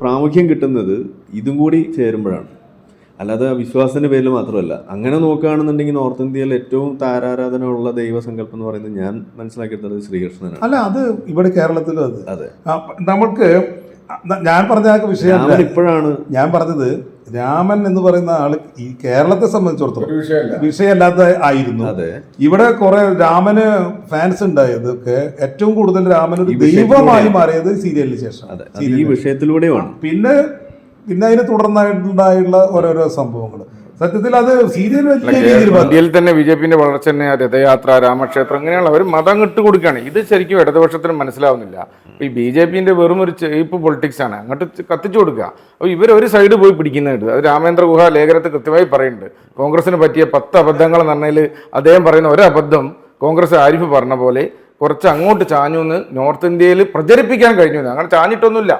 പ്രാമുഖ്യം കിട്ടുന്നത് ഇതും കൂടി ചേരുമ്പോഴാണ്, അല്ലാതെ വിശ്വാസത്തിന്റെ പേരിൽ മാത്രമല്ല. അങ്ങനെ നോക്കുകയാണെന്നുണ്ടെങ്കിൽ നോർത്ത് ഇന്ത്യയിൽ ഏറ്റവും താരാരാധന ഉള്ള ദൈവസങ്കല്പം എന്ന് പറയുന്നത് ഞാൻ മനസ്സിലാക്കിയെടുത്തത് ശ്രീകൃഷ്ണനാണ്. അല്ല, അത് ഇവിടെ കേരളത്തിലും അത്. അതെ, നമുക്ക് ഞാൻ പറഞ്ഞ വിഷയം ഇപ്പോഴാണ് ഞാൻ പറഞ്ഞത്. രാമൻ എന്ന് പറയുന്ന ആള് ഈ കേരളത്തെ സംബന്ധിച്ചിടത്തോളം വിഷയമല്ലാത്ത ആയിരുന്നു. ഇവിടെ കുറെ രാമന് ഫാൻസ് ഉണ്ടായതൊക്കെ ഏറ്റവും കൂടുതൽ രാമൻ ഒരു ദൈവമായി മാറിയത് സീരിയലിന് ശേഷം, ഈ വിഷയത്തിലൂടെയാണ്. പിന്നെ അതിന് തുടർന്നായിട്ടുണ്ടായുള്ള ഓരോരോ സംഭവങ്ങൾ. സത്യത്തിൽ അത് സീരിയൽ ഇന്ത്യയിൽ തന്നെ ബിജെപിന്റെ വളർച്ച തന്നെ രഥയാത്ര, രാമക്ഷേത്രം, ഇങ്ങനെയുള്ള അവർ മതം ഇട്ടുകൊടുക്കുകയാണ്. ഇത് ശരിക്കും ഇടതുപക്ഷത്തിന് മനസ്സിലാവുന്നില്ല. ഈ ബിജെപിന്റെ വെറും ഒരു ചേപ്പ് പൊളിറ്റിക്സ് ആണ്, അങ്ങോട്ട് കത്തിച്ചു കൊടുക്കുക. അപ്പോൾ ഇവർ ഒരു സൈഡ് പോയി പിടിക്കുന്നുണ്ട്. അത് രാമേന്ദ്ര ഗുഹ ലേഖനത്തിൽ കൃത്യമായി പറയുന്നുണ്ട്. കോൺഗ്രസിന് പറ്റിയ 10 അബദ്ധങ്ങൾ എന്ന് പറഞ്ഞാൽ അദ്ദേഹം പറയുന്ന ഒരു അബദ്ധം കോൺഗ്രസ് ആരിഫ് പറഞ്ഞ പോലെ കുറച്ച് അങ്ങോട്ട് ചാഞ്ഞു എന്ന് നോർത്ത് ഇന്ത്യയിൽ പ്രചരിപ്പിക്കാൻ കഴിഞ്ഞു. അങ്ങനെ ചാഞ്ഞിട്ടൊന്നുമില്ല.